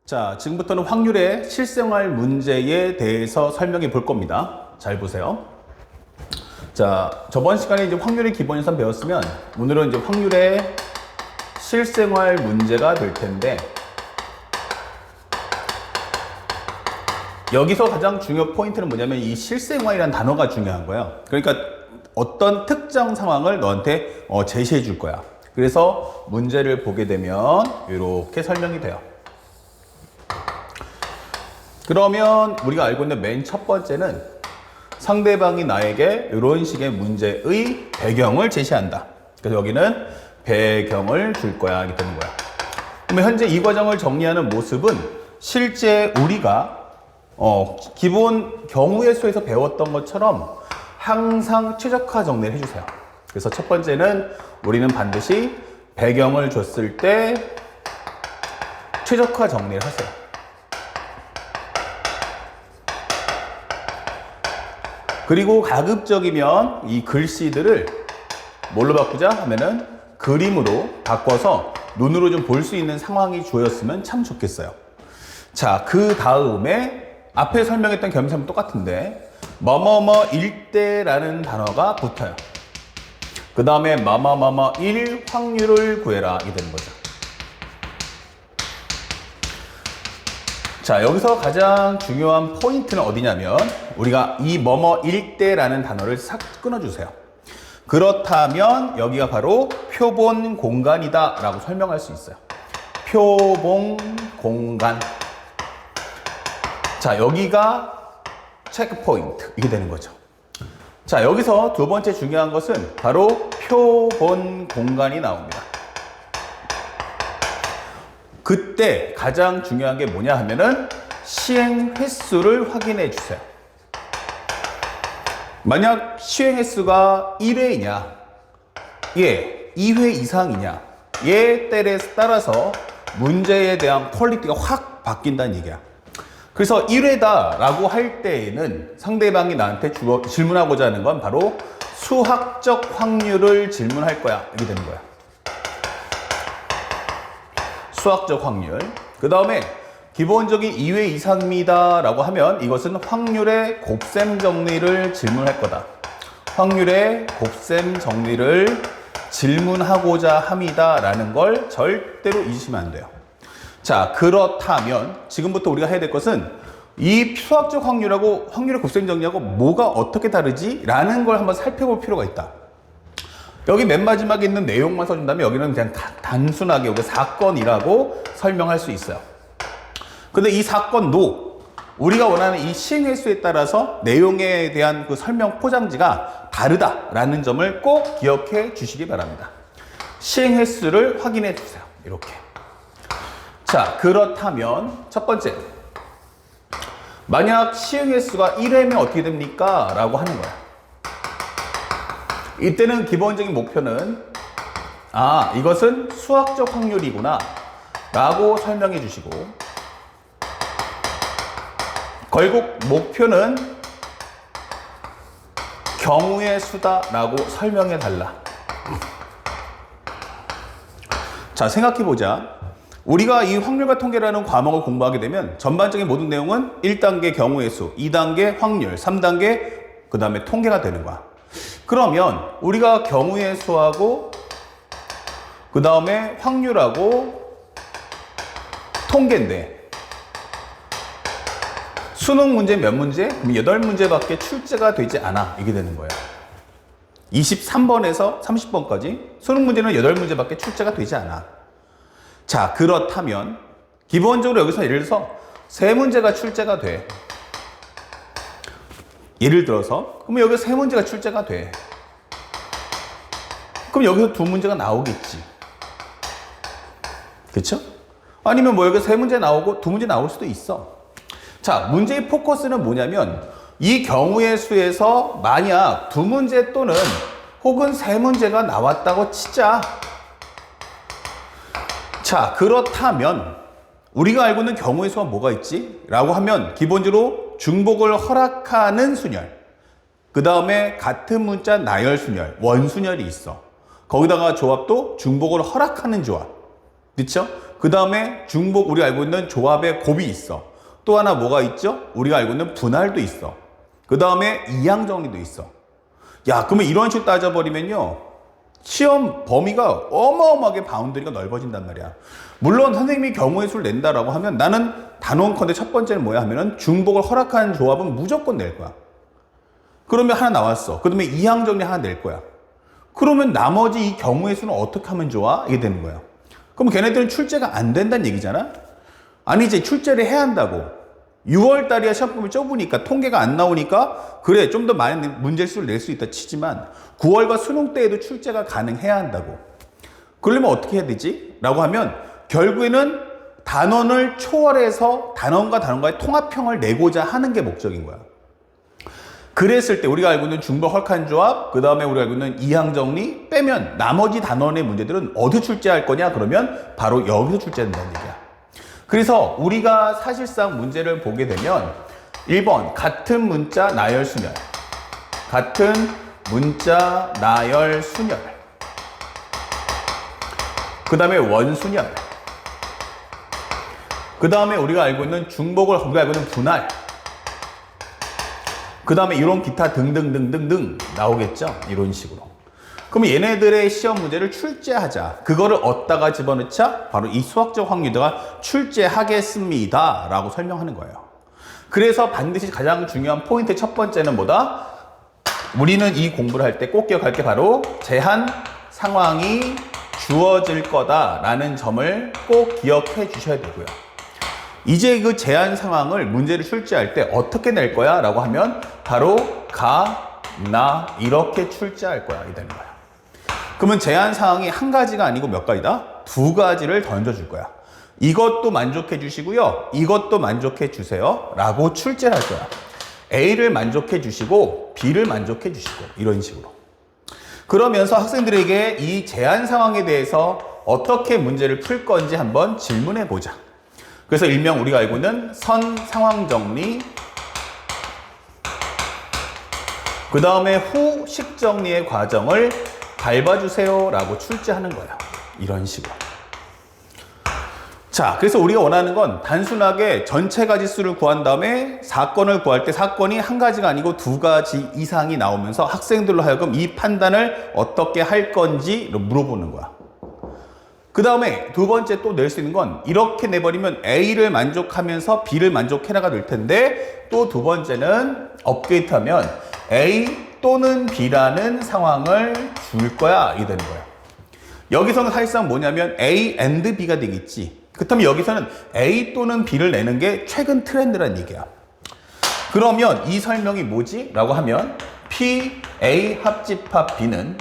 자, 지금부터는 확률의 실생활 문제에 대해서 설명해 볼 겁니다. 잘 보세요. 자, 저번 시간에 이제 확률의 기본유산 배웠으면 오늘은 이제 확률의 실생활 문제가 될 텐데, 여기서 가장 중요 포인트는 뭐냐면 이 실생활이라는 단어가 중요한 거예요. 그러니까 어떤 특정 상황을 너한테 제시해 줄 거야. 그래서 문제를 보게 되면 이렇게 설명이 돼요. 그러면 우리가 알고 있는 맨 첫 번째는 상대방이 나에게 이런 식의 문제의 배경을 제시한다. 그래서 여기는 배경을 줄 거야. 이렇게 되는 거야. 그러면 현재 이 과정을 정리하는 모습은 실제 우리가 기본 경우의 수에서 배웠던 것처럼 항상 최적화 정리를 해주세요. 그래서 첫 번째는 우리는 반드시 배경을 줬을 때 최적화 정리를 하세요. 그리고 가급적이면 이 글씨들을 뭘로 바꾸자 하면은 그림으로 바꿔서 눈으로 좀 볼 수 있는 상황이 주어졌으면 참 좋겠어요. 자, 그 다음에 앞에 설명했던 겸사는 똑같은데 뭐뭐뭐일 때라는 단어가 붙어요. 그 다음에 뭐뭐뭐일 확률을 구해라 이게 되는 거죠. 자, 여기서 가장 중요한 포인트는 어디냐면 우리가 이 뭐뭐일 때라는 단어를 싹 끊어주세요. 그렇다면 여기가 바로 표본 공간이다 라고 설명할 수 있어요. 표본 공간. 자, 여기가 체크 포인트 이게 되는 거죠. 자, 여기서 두 번째 중요한 것은 바로 표본 공간이 나옵니다. 그때 가장 중요한 게 뭐냐 하면은 시행 횟수를 확인해 주세요. 만약 시행 횟수가 1회이냐, 2회 이상이냐, 때에 따라서 문제에 대한 퀄리티가 확 바뀐다는 얘기야. 그래서 1회다 라고 할 때에는 상대방이 나한테 질문하고자 하는 건 바로 수학적 확률을 질문할 거야. 이렇게 되는 거야. 수학적 확률. 그 다음에 기본적인 2회 이상입니다 라고 하면 이것은 확률의 곱셈 정리를 질문할 거다. 확률의 곱셈 정리를 질문하고자 합니다 라는 걸 절대로 잊으시면 안 돼요. 자, 그렇다면 지금부터 우리가 해야 될 것은 이 수학적 확률하고 확률의 곱셈 정리하고 뭐가 어떻게 다르지? 라는 걸 한번 살펴볼 필요가 있다. 여기 맨 마지막에 있는 내용만 써준다면 여기는 그냥 단순하게 여기 사건이라고 설명할 수 있어요. 근데 이 사건도 우리가 원하는 이 시행 횟수에 따라서 내용에 대한 그 설명 포장지가 다르다라는 점을 꼭 기억해 주시기 바랍니다. 시행 횟수를 확인해 주세요. 이렇게. 자, 그렇다면 첫 번째. 만약 시행 횟수가 1회면 어떻게 됩니까? 라고 하는 거야. 이때는 기본적인 목표는 이것은 수학적 확률이구나 라고 설명해 주시고, 결국 목표는 경우의 수다 라고 설명해 달라. 자, 생각해 보자. 우리가 이 확률과 통계라는 과목을 공부하게 되면 전반적인 모든 내용은 1단계 경우의 수, 2단계 확률, 3단계 그 다음에 통계가 되는 거야. 그러면 우리가 경우의 수하고 그 다음에 확률하고 통계인데 수능 문제 몇 문제? 그럼 8문제밖에 출제가 되지 않아. 이게 되는 거예요. 23번에서 30번까지 수능 문제는 8문제밖에 출제가 되지 않아. 자, 그렇다면 기본적으로 여기서 예를 들어서 3문제가 출제가 돼. 예를 들어서 그러면 여기서 3문제가 출제가 돼. 그럼 여기서 2문제가 나오겠지. 그렇죠? 아니면 뭐 여기서 3문제 나오고 2문제 나올 수도 있어. 자, 문제의 포커스는 뭐냐면 이 경우의 수에서 만약 2문제 또는 혹은 3문제가 나왔다고 치자. 자, 그렇다면 우리가 알고 있는 경우의 수가 뭐가 있지? 라고 하면 기본적으로 중복을 허락하는 순열, 그 다음에 같은 문자 나열 순열, 원순열이 있어. 거기다가 조합도 중복을 허락하는 조합. 그렇죠? 그 다음에 중복 우리가 알고 있는 조합에 곱이 있어. 또 하나 뭐가 있죠? 우리가 알고 있는 분할도 있어. 그 다음에 이항정리도 있어. 야, 그러면 이런 식으로 따져버리면요, 시험 범위가 어마어마하게 바운더리가 넓어진단 말이야. 물론 선생님이 경우의 수를 낸다라고 하면 나는 단언컨대 첫 번째는 뭐야 하면은 중복을 허락하는 조합은 무조건 낼 거야. 그러면 하나 나왔어. 그 다음에 이항정리 하나 낼 거야. 그러면 나머지 이 경우의 수는 어떻게 하면 좋아? 이게 되는 거야. 그럼 걔네들은 출제가 안 된다는 얘기잖아? 아니지, 출제를 해야 한다고. 6월 달이야 시험범위 좁으니까 통계가 안 나오니까 그래 좀 더 많은 문제 수를 낼 수 있다 치지만 9월과 수능 때에도 출제가 가능해야 한다고. 그러려면 어떻게 해야 되지? 라고 하면 결국에는 단원을 초월해서 단원과 단원과의 통합형을 내고자 하는 게 목적인 거야. 그랬을 때 우리가 알고 있는 중복 헐칸 조합, 그 다음에 우리가 알고 있는 이항정리 빼면 나머지 단원의 문제들은 어디 출제할 거냐? 그러면 바로 여기서 출제된다는 얘기야. 그래서 우리가 사실상 문제를 보게 되면 1번 같은 문자 나열 순열, 같은 문자 나열 순열, 그 다음에 원순열, 그 다음에 우리가 알고 있는 중복을 우리가 알고 있는 분할, 그 다음에 이런 기타 등등등등등 나오겠죠? 이런 식으로. 그럼 얘네들의 시험 문제를 출제하자. 그거를 어디다가 집어넣자? 바로 이 수학적 확률에다가 출제하겠습니다. 라고 설명하는 거예요. 그래서 반드시 가장 중요한 포인트 첫 번째는 뭐다? 우리는 이 공부를 할 때 꼭 기억할 게 바로 제한 상황이 주어질 거다라는 점을 꼭 기억해 주셔야 되고요. 이제 그 제한 상황을 문제를 출제할 때 어떻게 낼 거야? 라고 하면 바로 가, 나 이렇게 출제할 거야. 이 되는 거야. 그러면 제한 사항이 한 가지가 아니고 몇 가지다? 두 가지를 던져줄 거야. 이것도 만족해 주시고요. 이것도 만족해 주세요. 라고 출제를 할 거야. A를 만족해 주시고 B를 만족해 주시고 이런 식으로. 그러면서 학생들에게 이 제한 상황에 대해서 어떻게 문제를 풀 건지 한번 질문해 보자. 그래서 일명 우리가 알고 있는 선 상황 정리, 그 다음에 후 식 정리의 과정을 밟아주세요 라고 출제하는 거야. 이런 식으로. 자, 그래서 우리가 원하는 건 단순하게 전체 가지수를 구한 다음에 사건을 구할 때 사건이 한 가지가 아니고 두 가지 이상이 나오면서 학생들로 하여금 이 판단을 어떻게 할 건지 물어보는 거야. 그 다음에 두 번째 또 낼 수 있는 건 이렇게 내버리면 A를 만족하면서 B를 만족해라가 될 텐데 또 두 번째는 업데이트하면 A 또는 B라는 상황을 줄 거야. 이게 되는 거야. 여기서는 사실상 뭐냐면 A and B가 되겠지. 그렇다면 여기서는 A 또는 B를 내는 게 최근 트렌드란 얘기야. 그러면 이 설명이 뭐지? 라고 하면 PA 합집합 B는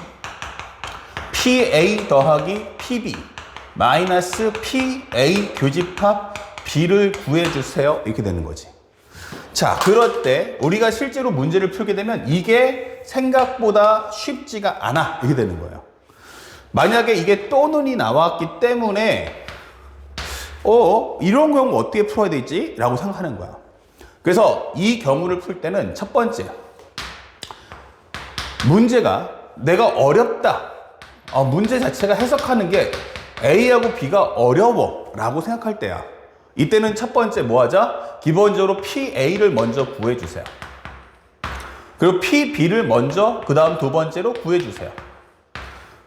PA 더하기 PB 마이너스 PA 교집합 B를 구해주세요. 이렇게 되는 거지. 자, 그럴 때 우리가 실제로 문제를 풀게 되면 이게 생각보다 쉽지가 않아. 이렇게 되는 거예요. 만약에 이게 또는이 나왔기 때문에 이런 경우 어떻게 풀어야 되지? 라고 생각하는 거야. 그래서 이 경우를 풀 때는 첫 번째, 문제가 내가 어렵다. 문제 자체가 해석하는 게 A하고 B가 어려워 라고 생각할 때야. 이때는 첫 번째 뭐 하자? 기본적으로 PA를 먼저 구해주세요. 그리고 PB를 먼저 그 다음 두 번째로 구해주세요.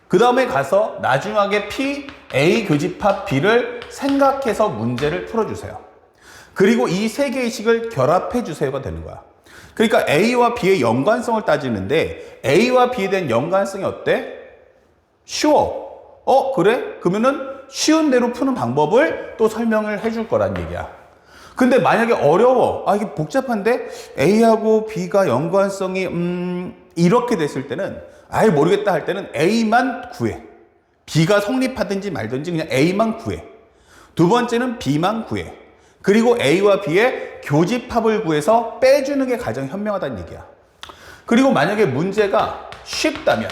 그 다음에 가서 나중하게 PA 교집합 B를 생각해서 문제를 풀어주세요. 그리고 이 세 개의 식을 결합해주세요가 되는 거야. 그러니까 A와 B의 연관성을 따지는데 A와 B에 대한 연관성이 어때? 쉬워. 그래? 그러면은 쉬운 대로 푸는 방법을 또 설명을 해줄 거란 얘기야. 근데 만약에 어려워. 이게 복잡한데 A하고 B가 연관성이 이렇게 됐을 때는 아예 모르겠다 할 때는 A만 구해. B가 성립하든지 말든지 그냥 A만 구해. 두 번째는 B만 구해. 그리고 A와 B의 교집합을 구해서 빼주는 게 가장 현명하다는 얘기야. 그리고 만약에 문제가 쉽다면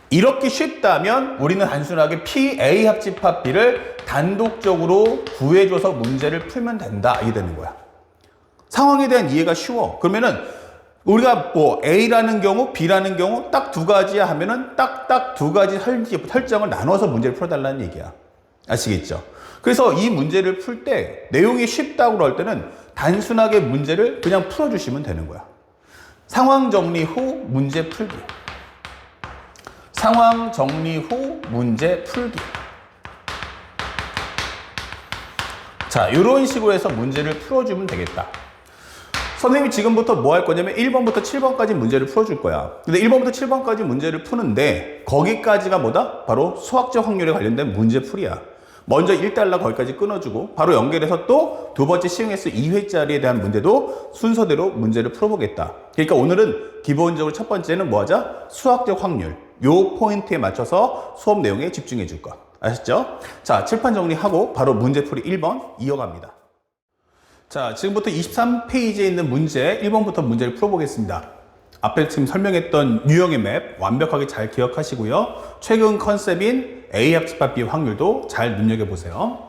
이렇게 쉽다면 우리는 단순하게 PA 합집합 B를 단독적으로 구해줘서 문제를 풀면 된다. 이게 되는 거야. 상황에 대한 이해가 쉬워. 그러면은 우리가 뭐 A라는 경우, B라는 경우 딱 두 가지야 하면은 딱 두 가지 설정을 나눠서 문제를 풀어달라는 얘기야. 아시겠죠? 그래서 이 문제를 풀 때 내용이 쉽다고 그럴 때는 단순하게 문제를 그냥 풀어주시면 되는 거야. 상황 정리 후 문제 풀기. 상황 정리 후 문제 풀기. 자, 이런 식으로 해서 문제를 풀어주면 되겠다. 선생님이 지금부터 뭐 할 거냐면 1번부터 7번까지 문제를 풀어줄 거야. 근데 1번부터 7번까지 문제를 푸는데 거기까지가 뭐다? 바로 수학적 확률에 관련된 문제풀이야. 먼저 1달러 거기까지 끊어주고 바로 연결해서 또 두 번째 시행횟수 2회짜리에 대한 문제도 순서대로 문제를 풀어보겠다. 그러니까 오늘은 기본적으로 첫 번째는 뭐 하자? 수학적 확률. 요 포인트에 맞춰서 수업 내용에 집중해 줄 거. 아셨죠? 자, 칠판 정리하고 바로 문제풀이 1번 이어갑니다. 자, 지금부터 23페이지에 있는 문제 1번부터 문제를 풀어보겠습니다. 앞에 지금 설명했던 유형의 맵 완벽하게 잘 기억하시고요. 최근 컨셉인 A 합집합 B 확률도 잘 눈여겨보세요.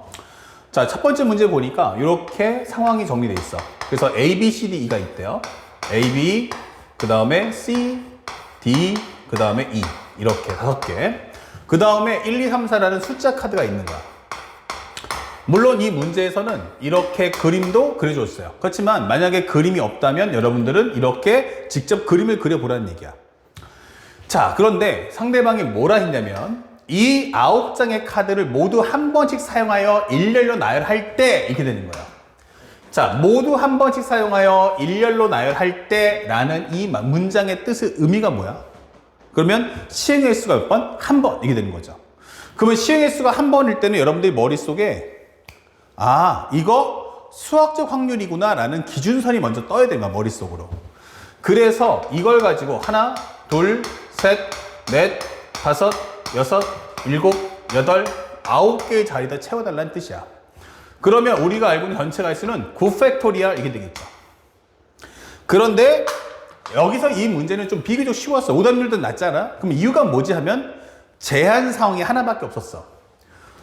자, 첫 번째 문제 보니까 이렇게 상황이 정리되어 있어. 그래서 A, B, C, D, E가 있대요. A, B, 그 다음에 C, D, 그 다음에 E. 이렇게 5개. 그 다음에 1, 2, 3, 4라는 숫자 카드가 있는 거야. 물론 이 문제에서는 이렇게 그림도 그려줬어요. 그렇지만 만약에 그림이 없다면 여러분들은 이렇게 직접 그림을 그려보라는 얘기야. 자, 그런데 상대방이 뭐라 했냐면 이 9장의 카드를 모두 한 번씩 사용하여 일렬로 나열할 때 이렇게 되는 거예요. 자, 모두 한 번씩 사용하여 일렬로 나열할 때 라는 이 문장의 뜻의 의미가 뭐야? 그러면 시행의 수가 몇 번? 한 번 이게 되는 거죠. 그러면 시행의 수가 한 번일 때는 여러분들이 머릿속에 아, 이거 수학적 확률이구나 라는 기준선이 먼저 떠야 되는 거야, 머릿속으로. 그래서 이걸 가지고 하나, 둘, 셋, 넷, 다섯, 여섯, 일곱, 여덟, 9개의 자리에다 채워달라는 뜻이야. 그러면 우리가 알고 있는 전체 가수는 9팩토리얼 이게 되겠죠. 그런데 여기서 이 문제는 좀 비교적 쉬웠어. 오답률도 낮잖아. 그럼 이유가 뭐지 하면 제한 상황이 하나밖에 없었어.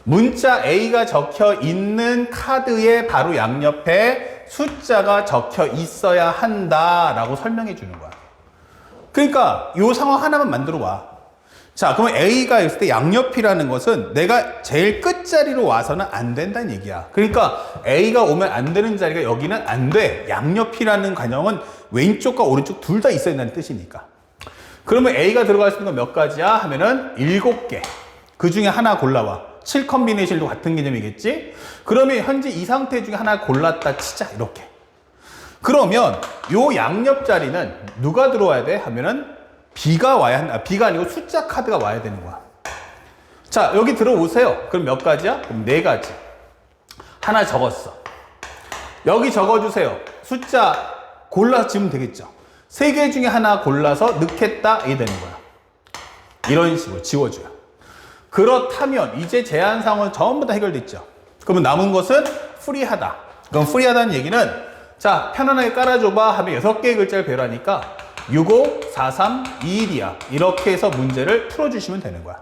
문자 A가 적혀 있는 카드의 바로 양옆에 숫자가 적혀 있어야 한다라고 설명해 주는 거야. 그러니까 이 상황 하나만 만들어 와. 자, 그러면 A가 있을 때 양옆이라는 것은 내가 제일 끝자리로 와서는 안 된다는 얘기야. 그러니까 A가 오면 안 되는 자리가 여기는 안 돼. 양옆이라는 관형은 왼쪽과 오른쪽 둘 다 있어야 된다는 뜻이니까. 그러면 A가 들어갈 수 있는 건 몇 가지야? 하면은 7개. 그 중에 하나 골라와. 7 컨비네이션도 같은 개념이겠지? 그러면 현재 이 상태 중에 하나 골랐다 치자. 이렇게. 그러면 요 양옆 자리는 누가 들어와야 돼? 하면은 B가 와야 한다. B가 아니고 숫자 카드가 와야 되는 거야. 자, 여기 들어오세요. 그럼 몇 가지야? 그럼 4가지. 하나 적었어. 여기 적어주세요. 숫자 골라서 지우면 되겠죠. 3개 중에 하나 골라서 넣겠다. 이게 되는 거야. 이런 식으로 지워줘요. 그렇다면 이제 제한상은 전부 다 해결됐죠. 그러면 남은 것은 프리하다. 그럼 프리하다는 얘기는 자, 편안하게 깔아줘봐 하면 6개의 글자를 배우라니까 65, 43, 21이야. 이렇게 해서 문제를 풀어주시면 되는 거야.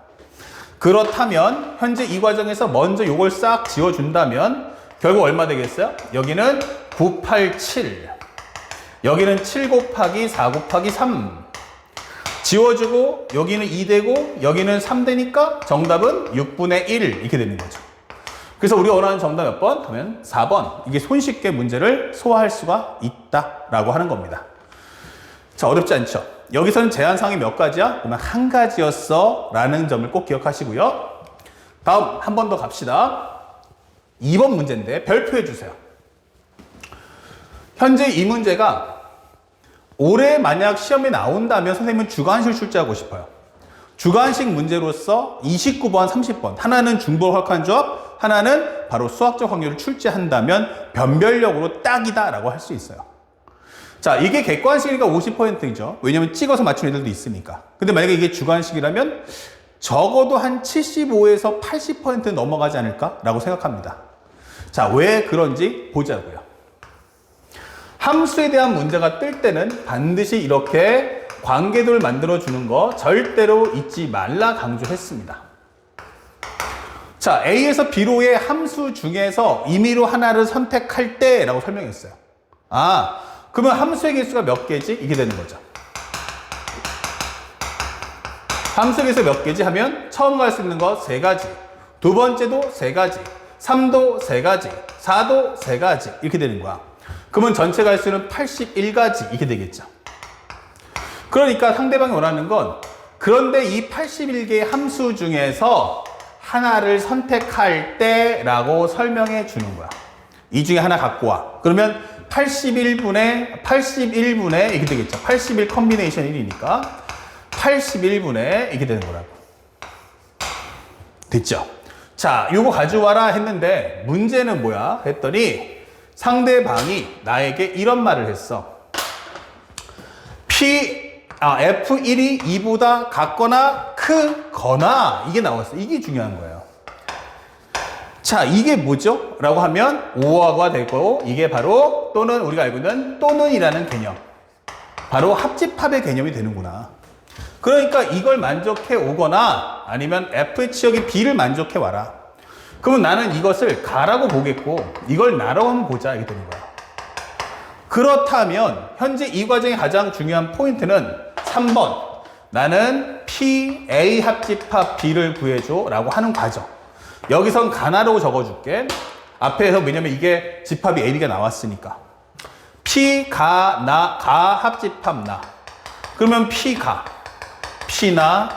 그렇다면 현재 이 과정에서 먼저 이걸 싹 지워준다면 결국 얼마 되겠어요? 여기는 9, 8, 7. 여기는 7 곱하기 4 곱하기 3. 지워주고 여기는 2 되고 여기는 3 되니까 정답은 6분의 1 이렇게 되는 거죠. 그래서 우리가 원하는 정답 몇 번? 하면 4번. 이게 손쉽게 문제를 소화할 수가 있다라고 하는 겁니다. 자, 어렵지 않죠? 여기서는 제한사항이 몇 가지야? 그러면 한 가지였어 라는 점을 꼭 기억하시고요. 다음 한 번 더 갑시다. 2번 문제인데 별표해 주세요. 현재 이 문제가 올해 만약 시험에 나온다면 선생님은 주관식 출제하고 싶어요. 주관식 문제로서 29번, 30번 하나는 중복확한 조합, 하나는 바로 수학적 확률을 출제한다면 변별력으로 딱이다 라고 할 수 있어요. 자, 이게 객관식이니까 50%이죠. 왜냐면 찍어서 맞추는 애들도 있으니까. 근데 만약에 이게 주관식이라면 적어도 한 75에서 80% 넘어가지 않을까? 라고 생각합니다. 자, 왜 그런지 보자고요. 함수에 대한 문제가 뜰 때는 반드시 이렇게 관계도를 만들어주는 거 절대로 잊지 말라 강조했습니다. 자, A에서 B로의 함수 중에서 임의로 하나를 선택할 때 라고 설명했어요. 아, 그러면 함수의 개수가 몇 개지? 이게 되는 거죠. 함수의 개수 몇 개지 하면 처음 갈 수 있는 거 3가지, 두 번째도 3가지, 3도 3가지, 4도 3가지 이렇게 되는 거야. 그러면 전체 갈 수는 81가지 이렇게 되겠죠. 그러니까 상대방이 원하는 건 그런데 이 81개의 함수 중에서 하나를 선택할 때 라고 설명해 주는 거야. 이 중에 하나 갖고 와. 그러면 81분의 이렇게 되겠죠. 81 컨비네이션 1이니까 81분의 이렇게 되는 거라고. 됐죠? 자, 요거 가져와라 했는데 문제는 뭐야? 했더니 상대방이 나에게 이런 말을 했어. F1이 2보다 같거나 크거나 이게 나왔어. 이게 중요한 거예요. 자, 이게 뭐죠? 라고 하면 5화가 되고 이게 바로 또는 우리가 알고 있는 또는이라는 개념. 바로 합집합의 개념이 되는구나. 그러니까 이걸 만족해 오거나 아니면 F의 치역이 B를 만족해 와라. 그러면 나는 이것을 가라고 보겠고 이걸 나라고 한번 보자 이게 되는 거야. 그렇다면 현재 이 과정의 가장 중요한 포인트는 3번. 나는 PA 합집합 B를 구해줘 라고 하는 과정. 여기선 가나라고 적어줄게. 앞에서 왜냐면 이게 집합이 AB가 나왔으니까. P가 나, 가 합집합 나. 그러면 P가, P나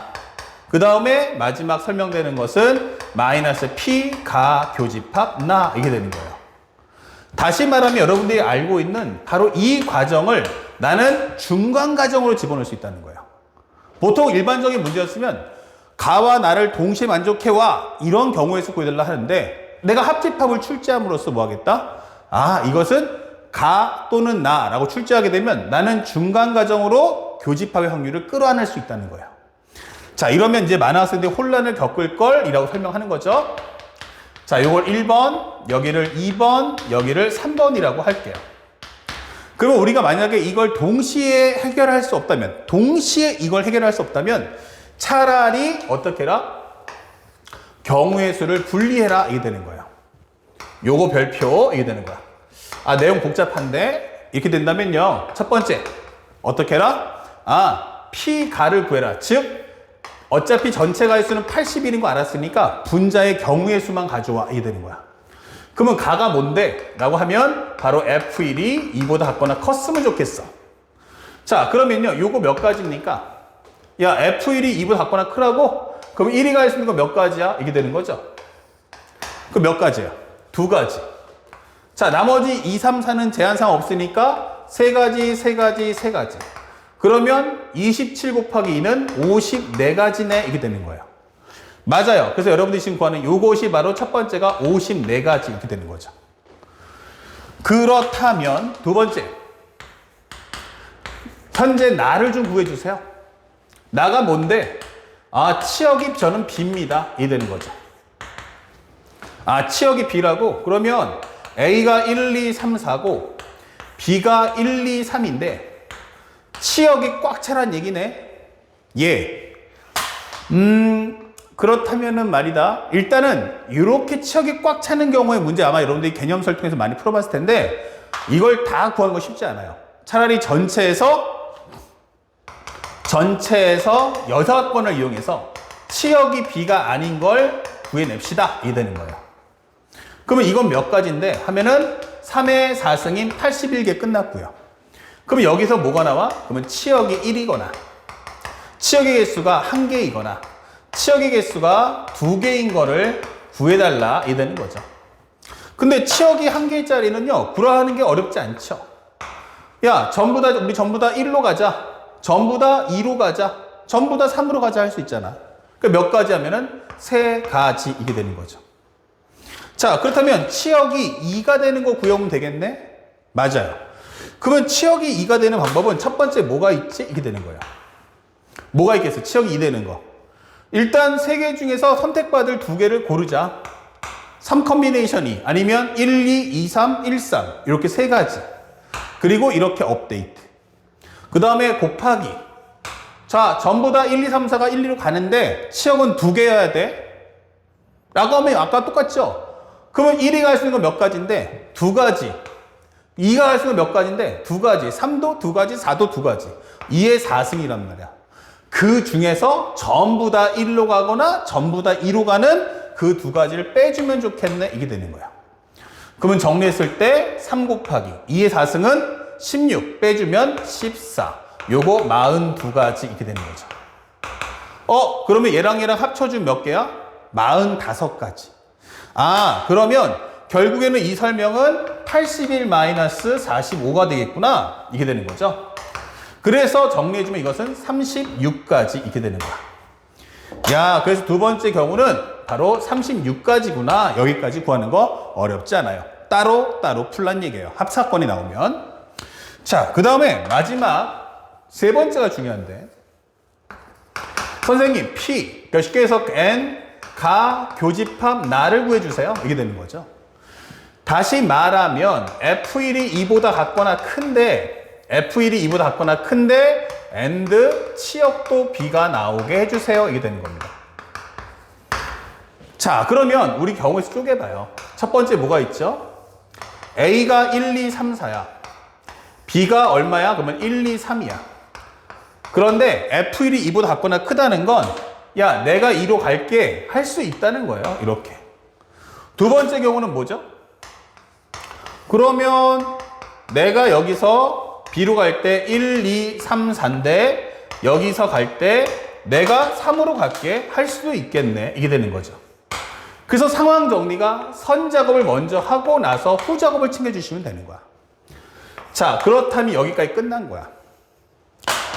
그 다음에 마지막 설명되는 것은 마이너스 P가 교집합 나 이게 되는 거예요. 다시 말하면 여러분들이 알고 있는 바로 이 과정을 나는 중간 과정으로 집어넣을 수 있다는 거예요. 보통 일반적인 문제였으면 가와 나를 동시에 만족해와 이런 경우에서 구해달라 하는데 내가 합집합을 출제함으로써 뭐 하겠다? 아, 이것은 가 또는 나라고 출제하게 되면 나는 중간 과정으로 교집합의 확률을 끌어안을 수 있다는 거예요. 자, 이러면 이제 많은 학생들이 혼란을 겪을 걸 이라고 설명하는 거죠. 자, 요걸 1번, 여기를 2번, 여기를 3번이라고 할게요. 그러면 우리가 만약에 이걸 동시에 해결할 수 없다면, 동시에 이걸 해결할 수 없다면 차라리 어떻게 해라? 경우의 수를 분리해라 이게 되는 거예요. 요거 별표 이게 되는 거야. 아, 내용 복잡한데 이렇게 된다면요. 첫 번째 어떻게 해라? 아, P가를 구해라. 즉 어차피 전체 가의 수는 81인 거 알았으니까 분자의 경우의 수만 가져와 이게 되는 거야. 그러면 가가 뭔데? 라고 하면 바로 F1이 2보다 같거나 컸으면 좋겠어. 자, 그러면요 요거 몇 가지입니까? 야, F1이 2보다 같거나 크라고? 그럼 1이 가 있는 거 몇 가지야? 이게 되는 거죠. 그 몇 가지야? 2가지. 자, 나머지 2, 3, 4는 제한사항 없으니까 3가지, 3가지, 3가지. 그러면 27 곱하기 2는 54가지네 이렇게 되는 거예요. 맞아요. 그래서 여러분들이 지금 구하는 이것이 바로 첫 번째가 54가지 이렇게 되는 거죠. 그렇다면 두 번째. 현재 나를 좀 구해주세요. 나가 뭔데? 아, 치역이 저는 B입니다. 이 되는 거죠. 아, 치역이 B라고? 그러면 A가 1, 2, 3, 4고 B가 1, 2, 3인데 치역이 꽉 차란 얘기네. 예. 그렇다면은 말이다. 일단은 이렇게 치역이 꽉 차는 경우의 문제 아마 여러분들이 개념 설정에서 많이 풀어봤을 텐데 이걸 다 구하는 거 쉽지 않아요. 차라리 전체에서 6건을 이용해서 치역이 B가 아닌 걸 구해냅시다. 이게 되는 거예요. 그러면 이건 몇 가지인데 하면은 3의 4승인 81개 끝났고요. 그럼 여기서 뭐가 나와? 그러면 치역이 1이거나 치역의 개수가 1개이거나 치역의 개수가 2개인 거를 구해달라 이 되는 거죠. 근데 치역이 1개짜리는요 구하는 게 어렵지 않죠. 야, 우리 전부 다 1로 가자, 전부 다 2로 가자, 전부 다 3으로 가자 할 수 있잖아. 몇 가지 하면은 3가지 이게 되는 거죠. 자, 그렇다면 치역이 2가 되는 거 구해오면 되겠네? 맞아요. 그러면 치역이 2가 되는 방법은 첫 번째 뭐가 있지? 이게 되는 거야. 뭐가 있겠어? 치역이 2 되는 거. 일단 3개 중에서 선택받을 2개를 고르자. 3 컨비네이션이 아니면 1, 2, 2, 3, 1, 3 이렇게 3가지. 그리고 이렇게 업데이트. 그 다음에 곱하기. 자, 전부 다 1, 2, 3, 4가 1, 2로 가는데 치역은 2개여야 돼. 라고 하면 아까 똑같죠? 그러면 1이 갈 수 있는 건 몇 가지인데 2가지. 2가 갈 수는 몇 가지인데 두 가지. 3도 두 가지, 4도 두 가지. 2의 4승이란 말이야. 그 중에서 전부 다 1로 가거나 전부 다 2로 가는 그 두 가지를 빼주면 좋겠네. 이게 되는 거야. 그러면 정리했을 때 3 곱하기 2의 4승은 16 빼주면 14. 요거 42가지 이렇게 되는 거죠. 그러면 얘랑 합쳐주면 몇 개야? 45가지. 그러면 결국에는 이 설명은 81-45가 되겠구나. 이게 되는 거죠. 그래서 정리해주면 이것은 36가지 이렇게 되는 거야. 야, 그래서 두 번째 경우는 바로 36가지구나. 여기까지 구하는 거 어렵지 않아요. 따로 풀란 얘기예요. 합사건이 나오면. 자, 그 다음에 마지막 세 번째가 중요한데, 선생님 P, 그러니까 쉽게 해서 N, 가, 교집합, 나를 구해주세요. 이게 되는 거죠. 다시 말하면 F1이 2보다 같거나 큰데 and 치역도 B가 나오게 해주세요. 이게 되는 겁니다. 자, 그러면 우리 경우에서 쪼개봐요. 첫 번째 뭐가 있죠? A가 1, 2, 3, 4야. B가 얼마야? 그러면 1, 2, 3이야. 그런데 F1이 2보다 같거나 크다는 건, 야, 내가 2로 갈게 할 수 있다는 거예요. 이렇게. 두 번째 경우는 뭐죠? 그러면 내가 여기서 B로 갈 때 1, 2, 3, 4인데 여기서 갈 때 내가 3으로 갈게 할 수도 있겠네. 이게 되는 거죠. 그래서 상황 정리가 선 작업을 먼저 하고 나서 후 작업을 챙겨주시면 되는 거야. 자, 그렇다면 여기까지 끝난 거야.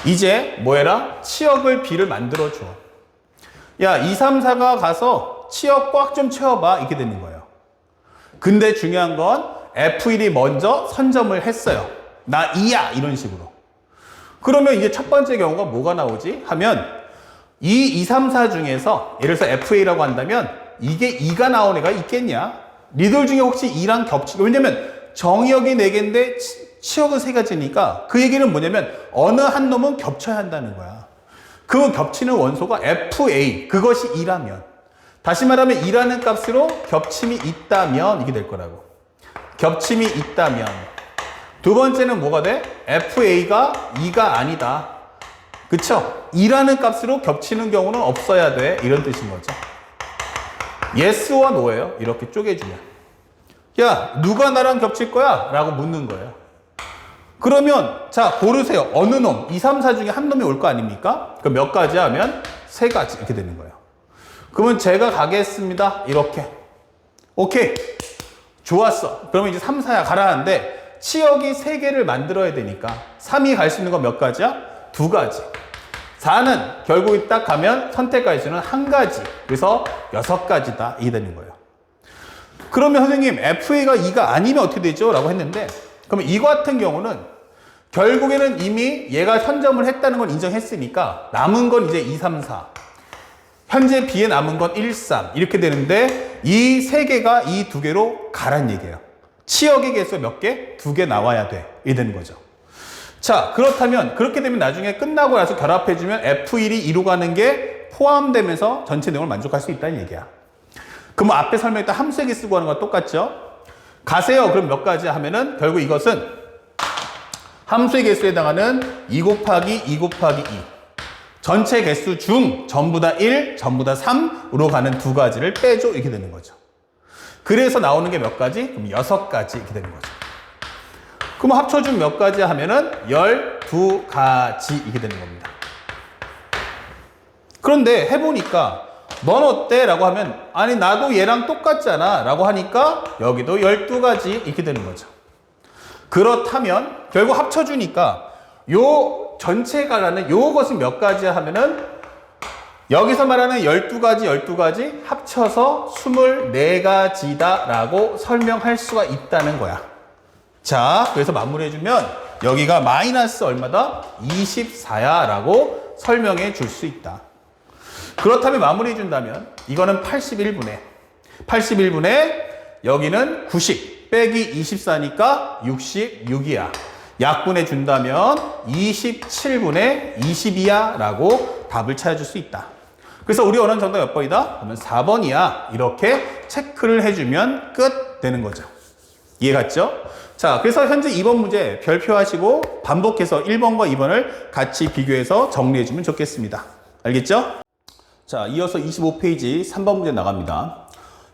이제 뭐 해라? 치역을 B를 만들어줘. 야, 2, 3, 4가 가서 치역 꽉 좀 채워봐. 이렇게 되는 거예요. 근데 중요한 건 F1이 먼저 선점을 했어요. 나 2야. 이런 식으로. 그러면 이제 첫 번째 경우가 뭐가 나오지? 하면 2, 3, 4 중에서 예를 들어서 FA라고 한다면 이게 2가 나온 애가 있겠냐? 니들 중에 혹시 2랑 겹치고, 왜냐면 정의역이 4개인데 치역은 3가지니까 그 얘기는 뭐냐면 어느 한 놈은 겹쳐야 한다는 거야. 그 겹치는 원소가 FA, 그것이 2라면, 다시 말하면 2라는 값으로 겹침이 있다면 이게 될 거라고. 겹침이 있다면. 두 번째는 뭐가 돼? FA가 2가 아니다. 그쵸? 2라는 값으로 겹치는 경우는 없어야 돼. 이런 뜻인 거죠. Yes와 No예요. 이렇게 쪼개주면. 야, 누가 나랑 겹칠 거야? 라고 묻는 거예요. 그러면 자, 고르세요. 어느 놈? 2, 3, 4 중에 한 놈이 올 거 아닙니까? 그럼 몇 가지 하면 3가지 이렇게 되는 거예요. 그러면 제가 가겠습니다. 이렇게. 오케이. 좋았어. 그러면 이제 3, 4야 가라 하는데 치역이 3개를 만들어야 되니까 3이 갈 수 있는 건 몇 가지야? 2가지. 4는 결국 딱 가면 선택할 수는 1가지. 그래서 6가지다. 이게 되는 거예요. 그러면 선생님 FA가 2가 아니면 어떻게 되죠? 라고 했는데, 그러면 이 같은 경우는 결국에는 이미 얘가 선점을 했다는 걸 인정했으니까 남은 건 이제 2, 3, 4. 현재 B에 남은 건 1, 3. 이렇게 되는데 이 3개가 이 2개로 가란 얘기예요. 치역의 개수 몇 개? 2개 나와야 돼. 이게 되는 거죠. 자, 그렇다면 그렇게 되면 나중에 끝나고 나서 결합해주면 F1이 2로 가는 게 포함되면서 전체 내용을 만족할 수 있다는 얘기야. 그럼 앞에 설명했던 함수의 개수 구하는 거랑 똑같죠? 가세요. 그럼 몇 가지 하면은 결국 이것은 함수의 개수에 해당하는 2 곱하기 2 곱하기 2. 전체 개수 중 전부 다 1, 전부 다 3으로 가는 2가지를 빼줘. 이렇게 되는 거죠. 그래서 나오는 게 몇 가지? 그럼 6가지 이렇게 되는 거죠. 그럼 합쳐주면 몇 가지 하면은 12가지 이렇게 되는 겁니다. 그런데 해보니까 넌 어때? 라고 하면 아니 나도 얘랑 똑같잖아 라고 하니까 여기도 12가지 이렇게 되는 거죠. 그렇다면 결국 합쳐주니까 요 전체가라는 요것은 몇 가지 하면은 여기서 말하는 12가지 합쳐서 24가지다 라고 설명할 수가 있다는 거야. 자, 그래서 마무리해주면 여기가 마이너스 얼마다? 24야 라고 설명해 줄 수 있다. 그렇다면 마무리해준다면 이거는 81분의 여기는 90 빼기 24니까 66이야. 약분해준다면 27분의 22야 라고 답을 찾아줄 수 있다. 그래서 우리 원하는 정답 몇 번이다? 그러면 4번이야. 이렇게 체크를 해주면 끝 되는 거죠. 이해 갔죠? 자, 그래서 현재 2번 문제 별표하시고 반복해서 1번과 2번을 같이 비교해서 정리해주면 좋겠습니다. 알겠죠? 자, 이어서 25페이지 3번 문제 나갑니다.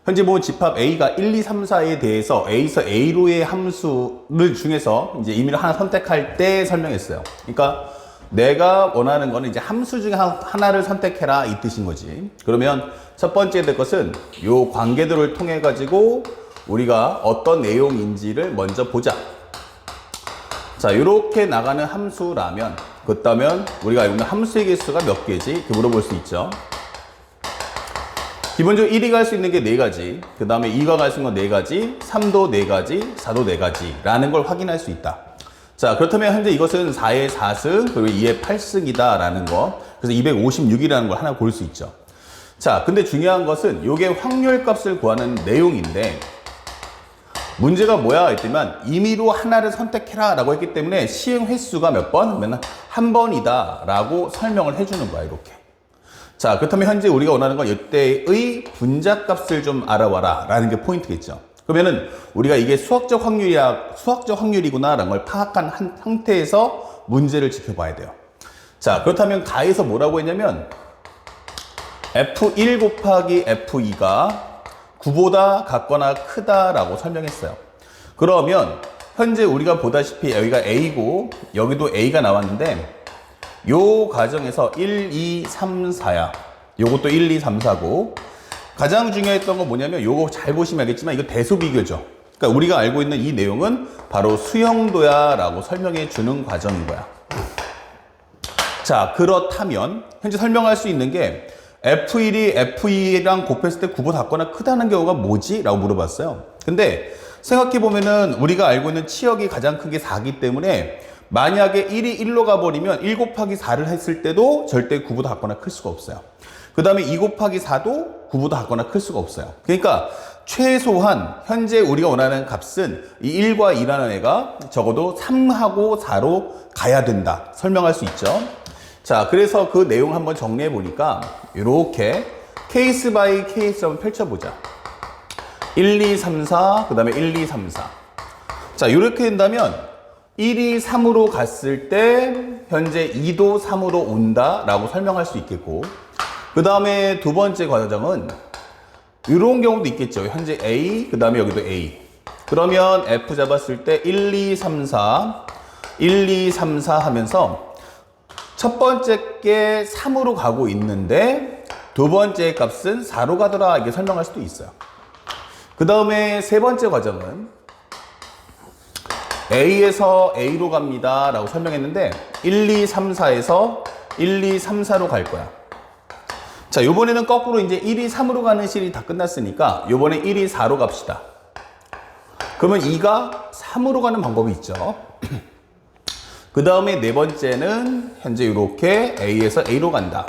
현재 보면 집합 A가 1, 2, 3, 4에 대해서 A에서 A로의 함수를 중에서 이제 임의로 하나 선택할 때 설명했어요. 그러니까 내가 원하는 거는 이제 함수 중에 하나를 선택해라 이 뜻인 거지. 그러면 첫 번째 될 것은 요 관계들을 통해 가지고 우리가 어떤 내용인지를 먼저 보자. 자, 이렇게 나가는 함수라면 그렇다면 우리가 알고 있는 함수의 개수가 몇 개지? 이렇게 물어볼 수 있죠. 기본적으로 1이 갈 수 있는 게 4가지, 그 다음에 2가 갈 수 있는 건 4가지, 3도 4가지, 4도 4가지라는 걸 확인할 수 있다. 자, 그렇다면 현재 이것은 4의 4승, 그리고 2의 8승이다 라는 거. 그래서 256이라는 걸 하나 볼 수 있죠. 자, 근데 중요한 것은 이게 확률 값을 구하는 내용인데 문제가 뭐야 했더니만 임의로 하나를 선택해라 라고 했기 때문에 시행 횟수가 몇 번? 하면 한 번이다 라고 설명을 해주는 거야, 이렇게. 자, 그렇다면 현재 우리가 원하는 건 이때의 분자 값을 좀 알아와라 라는 게 포인트겠죠. 그러면은 우리가 이게 수학적 확률이구나 라는 걸 파악한 상태에서 문제를 지켜봐야 돼요. 자, 그렇다면 가에서 뭐라고 했냐면 F1 곱하기 F2가 9보다 같거나 크다라고 설명했어요. 그러면 현재 우리가 보다시피 여기가 A고 여기도 A가 나왔는데 요 과정에서 1, 2, 3, 4야. 요것도 1, 2, 3, 4고 가장 중요했던 건 뭐냐면 요거 잘 보시면 알겠지만 이거 대수 비교죠. 그러니까 우리가 알고 있는 이 내용은 바로 수형도야 라고 설명해 주는 과정인 거야. 자, 그렇다면 현재 설명할 수 있는 게 F1이 F2랑 곱했을 때 9보다 같거나 크다는 경우가 뭐지? 라고 물어봤어요. 근데 생각해보면은 우리가 알고 있는 치역이 가장 큰 게 4기 때문에 만약에 1이 1로 가버리면 1 곱하기 4를 했을 때도 절대 9보다 같거나 클 수가 없어요. 그 다음에 2 곱하기 4도 9보다 같거나 클 수가 없어요. 그러니까 최소한 현재 우리가 원하는 값은 이 1과 2라는 애가 적어도 3하고 4로 가야 된다. 설명할 수 있죠. 자, 그래서 그 내용 한번 정리해 보니까 이렇게 케이스 바이 케이스 한번 펼쳐보자. 1, 2, 3, 4, 그 다음에 1, 2, 3, 4. 자, 이렇게 된다면 1이 3으로 갔을 때 현재 2도 3으로 온다 라고 설명할 수 있겠고, 그 다음에 두 번째 과정은 이런 경우도 있겠죠. 현재 A, 그 다음에 여기도 A. 그러면 F 잡았을 때 1, 2, 3, 4, 1, 2, 3, 4 하면서 첫 번째 게 3으로 가고 있는데 두 번째 값은 4로 가더라, 이게 설명할 수도 있어요. 그 다음에 세 번째 과정은 A에서 A로 갑니다 라고 설명했는데 1, 2, 3, 4에서 1, 2, 3, 4로 갈 거야. 자, 요번에는 거꾸로 이제 1이 3으로 가는 실이 다 끝났으니까 요번에 1이 4로 갑시다. 그러면 2가 3으로 가는 방법이 있죠. 그 다음에 네 번째는 현재 이렇게 A에서 A로 간다.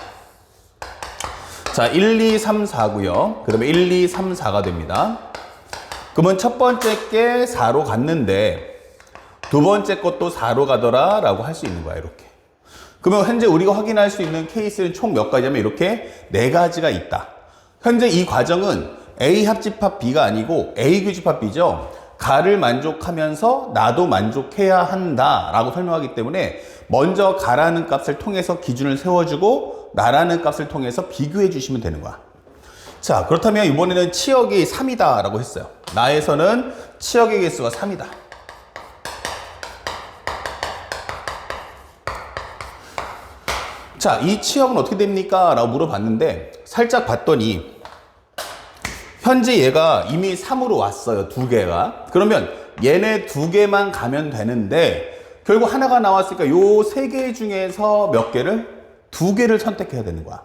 자, 1, 2, 3, 4고요. 그러면 1, 2, 3, 4가 됩니다. 그러면 첫 번째 게 4로 갔는데 두 번째 것도 4로 가더라 라고 할 수 있는 거야, 이렇게. 그러면 현재 우리가 확인할 수 있는 케이스는 총 몇 가지냐면 이렇게 네 가지가 있다. 현재 이 과정은 A 합집합 B가 아니고 A 규집합 B죠. 가를 만족하면서 나도 만족해야 한다 라고 설명하기 때문에 먼저 가라는 값을 통해서 기준을 세워주고 나라는 값을 통해서 비교해 주시면 되는 거야. 자, 그렇다면 이번에는 치역이 3이다 라고 했어요. 나에서는 치역의 개수가 3이다. 자, 이 치역은 어떻게 됩니까? 라고 물어봤는데 살짝 봤더니 현재 얘가 이미 3으로 왔어요. 두 개가. 그러면 얘네 두 개만 가면 되는데 결국 하나가 나왔으니까 요 세 개 중에서 몇 개를? 두 개를 선택해야 되는 거야.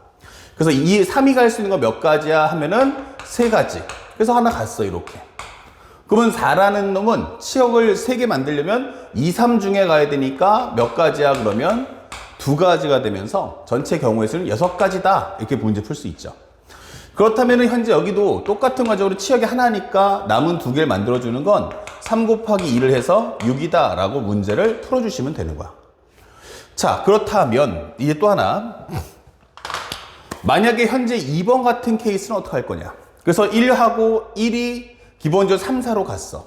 그래서 이 3이 갈 수 있는 거 몇 가지야 하면은 세 가지. 그래서 하나 갔어, 이렇게. 그러면 4라는 놈은 치역을 3개 만들려면 2, 3 중에 가야 되니까 몇 가지야? 그러면 두 가지가 되면서 전체 경우의 수는 6가지다. 이렇게 문제 풀 수 있죠. 그렇다면 현재 여기도 똑같은 과정으로 치역이 하나니까 남은 두 개를 만들어주는 건 3 곱하기 2를 해서 6이다 라고 문제를 풀어주시면 되는 거야. 자, 그렇다면 이제 또 하나, 만약에 현재 2번 같은 케이스는 어떻게 할 거냐. 그래서 1하고 1이 기본적으로 3, 4로 갔어.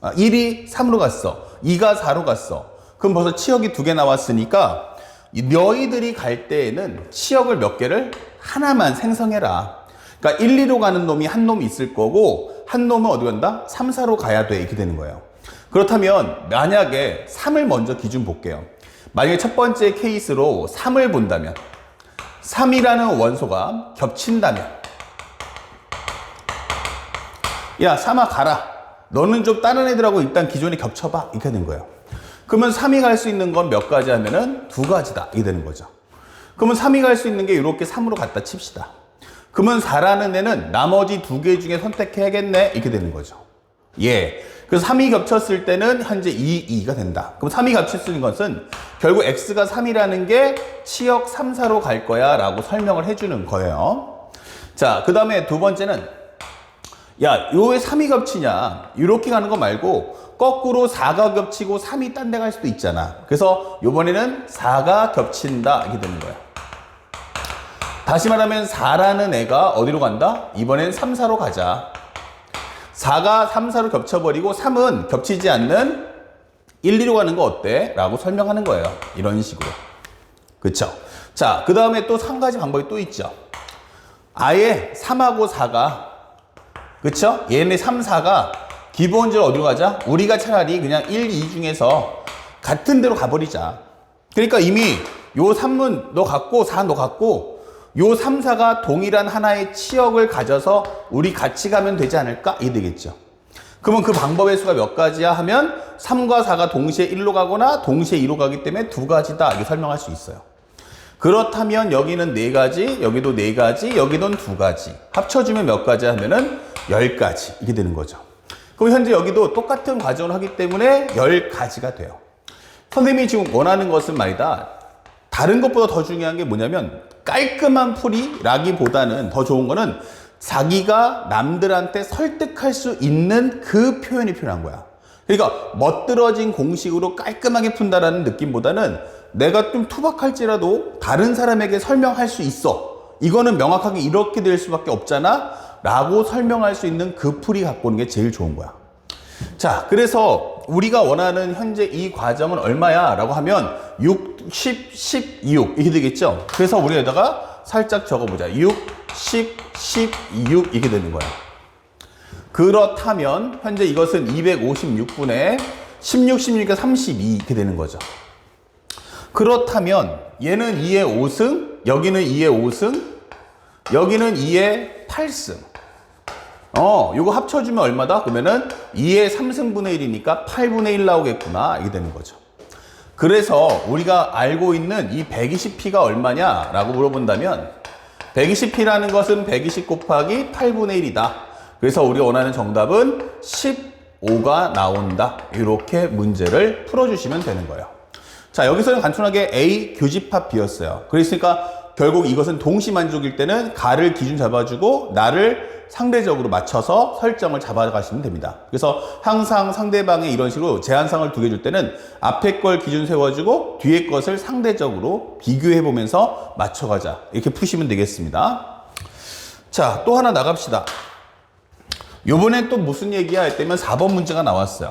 1이 3으로 갔어. 2가 4로 갔어. 그럼 벌써 치역이 2개 나왔으니까 너희들이 갈 때에는 치역을 몇 개를 하나만 생성해라. 그러니까 1, 2로 가는 놈이 한 놈이 있을 거고 한 놈은 어디 간다? 3, 4로 가야 돼. 이렇게 되는 거예요. 그렇다면 만약에 3을 먼저 기준 볼게요. 만약에 첫 번째 케이스로 3을 본다면 3이라는 원소가 겹친다면 야 3아 가라. 너는 좀 다른 애들하고 일단 기존에 겹쳐봐. 이렇게 되는 거예요. 그러면 3이 갈 수 있는 건 몇 가지 하면은 2가지다. 이게 되는 거죠. 그러면 3이 갈 수 있는 게 이렇게 3으로 갖다 칩시다. 그러면 4라는 애는 나머지 2개 중에 선택해야겠네. 이렇게 되는 거죠. 예. 그래서 3이 겹쳤을 때는 현재 2, 2가 된다. 그럼 3이 겹쳤을 것은 결국 x가 3이라는 게 치역 3, 4로 갈 거야 라고 설명을 해주는 거예요. 자, 그 다음에 두 번째는 야, 요 왜 3이 겹치냐? 이렇게 가는 거 말고 거꾸로 4가 겹치고 3이 딴 데 갈 수도 있잖아. 그래서 요번에는 4가 겹친다. 이렇게 되는 거야. 다시 말하면 4라는 애가 어디로 간다? 이번엔 3, 4로 가자. 4가 3, 4로 겹쳐버리고 3은 겹치지 않는 1, 2로 가는 거 어때? 라고 설명하는 거예요. 이런 식으로. 그쵸? 자, 그 다음에 또 3가지 방법이 또 있죠. 아예 3하고 4가 그쵸? 얘네 3, 4가 기본적으로 어디로 가자? 우리가 차라리 그냥 1, 2 중에서 같은 데로 가버리자. 그러니까 이미 요 3은 너 갖고 4 너 갖고 요 3, 4가 동일한 하나의 치역을 가져서 우리 같이 가면 되지 않을까? 이게 되겠죠. 그러면 그 방법의 수가 몇 가지야 하면 3과 4가 동시에 1로 가거나 동시에 2로 가기 때문에 2가지다. 이렇게 설명할 수 있어요. 그렇다면 여기는 4가지, 여기도 4가지, 여기는 2가지. 합쳐주면 몇 가지 하면은 10가지. 이게 되는 거죠. 그럼 현재 여기도 똑같은 과정을 하기 때문에 10가지가 돼요. 선생님이 지금 원하는 것은 말이다. 다른 것보다 더 중요한 게 뭐냐면 깔끔한 풀이라기보다는 더 좋은 거는 자기가 남들한테 설득할 수 있는 그 표현이 필요한 거야. 그러니까 멋들어진 공식으로 깔끔하게 푼다라는 느낌보다는 내가 좀 투박할지라도 다른 사람에게 설명할 수 있어. 이거는 명확하게 이렇게 될 수밖에 없잖아. 라고 설명할 수 있는 그 풀이 갖고 오는 게 제일 좋은 거야. 자, 그래서 우리가 원하는 현재 이 과정은 얼마야? 라고 하면 6, 10, 16 이렇게 되겠죠? 그래서 우리 여기다가 살짝 적어보자. 6, 10, 16 이렇게 되는 거야. 그렇다면 현재 이것은 256분의 16, 16이니까 32 이렇게 되는 거죠. 그렇다면 얘는 2의 5승, 여기는 2의 5승, 여기는 2의 8승. 요거 합쳐주면 얼마다? 그러면은 2의 3승분의 1이니까 8분의 1 나오겠구나. 이게 되는 거죠. 그래서 우리가 알고 있는 이 120p가 얼마냐? 라고 물어본다면 120p라는 것은 120 곱하기 8분의 1이다. 그래서 우리가 원하는 정답은 15가 나온다. 이렇게 문제를 풀어주시면 되는 거예요. 자, 여기서는 간단하게 A 교집합 B였어요. 그랬으니까 결국 이것은 동시만족일 때는 가를 기준 잡아주고 나를 상대적으로 맞춰서 설정을 잡아가시면 됩니다. 그래서 항상 상대방에 이런 식으로 제한상을 2개 줄 때는 앞에 걸 기준 세워주고 뒤에 것을 상대적으로 비교해보면서 맞춰가자. 이렇게 푸시면 되겠습니다. 자, 또 하나 나갑시다. 요번엔 또 무슨 얘기야 했다면 4번 문제가 나왔어요.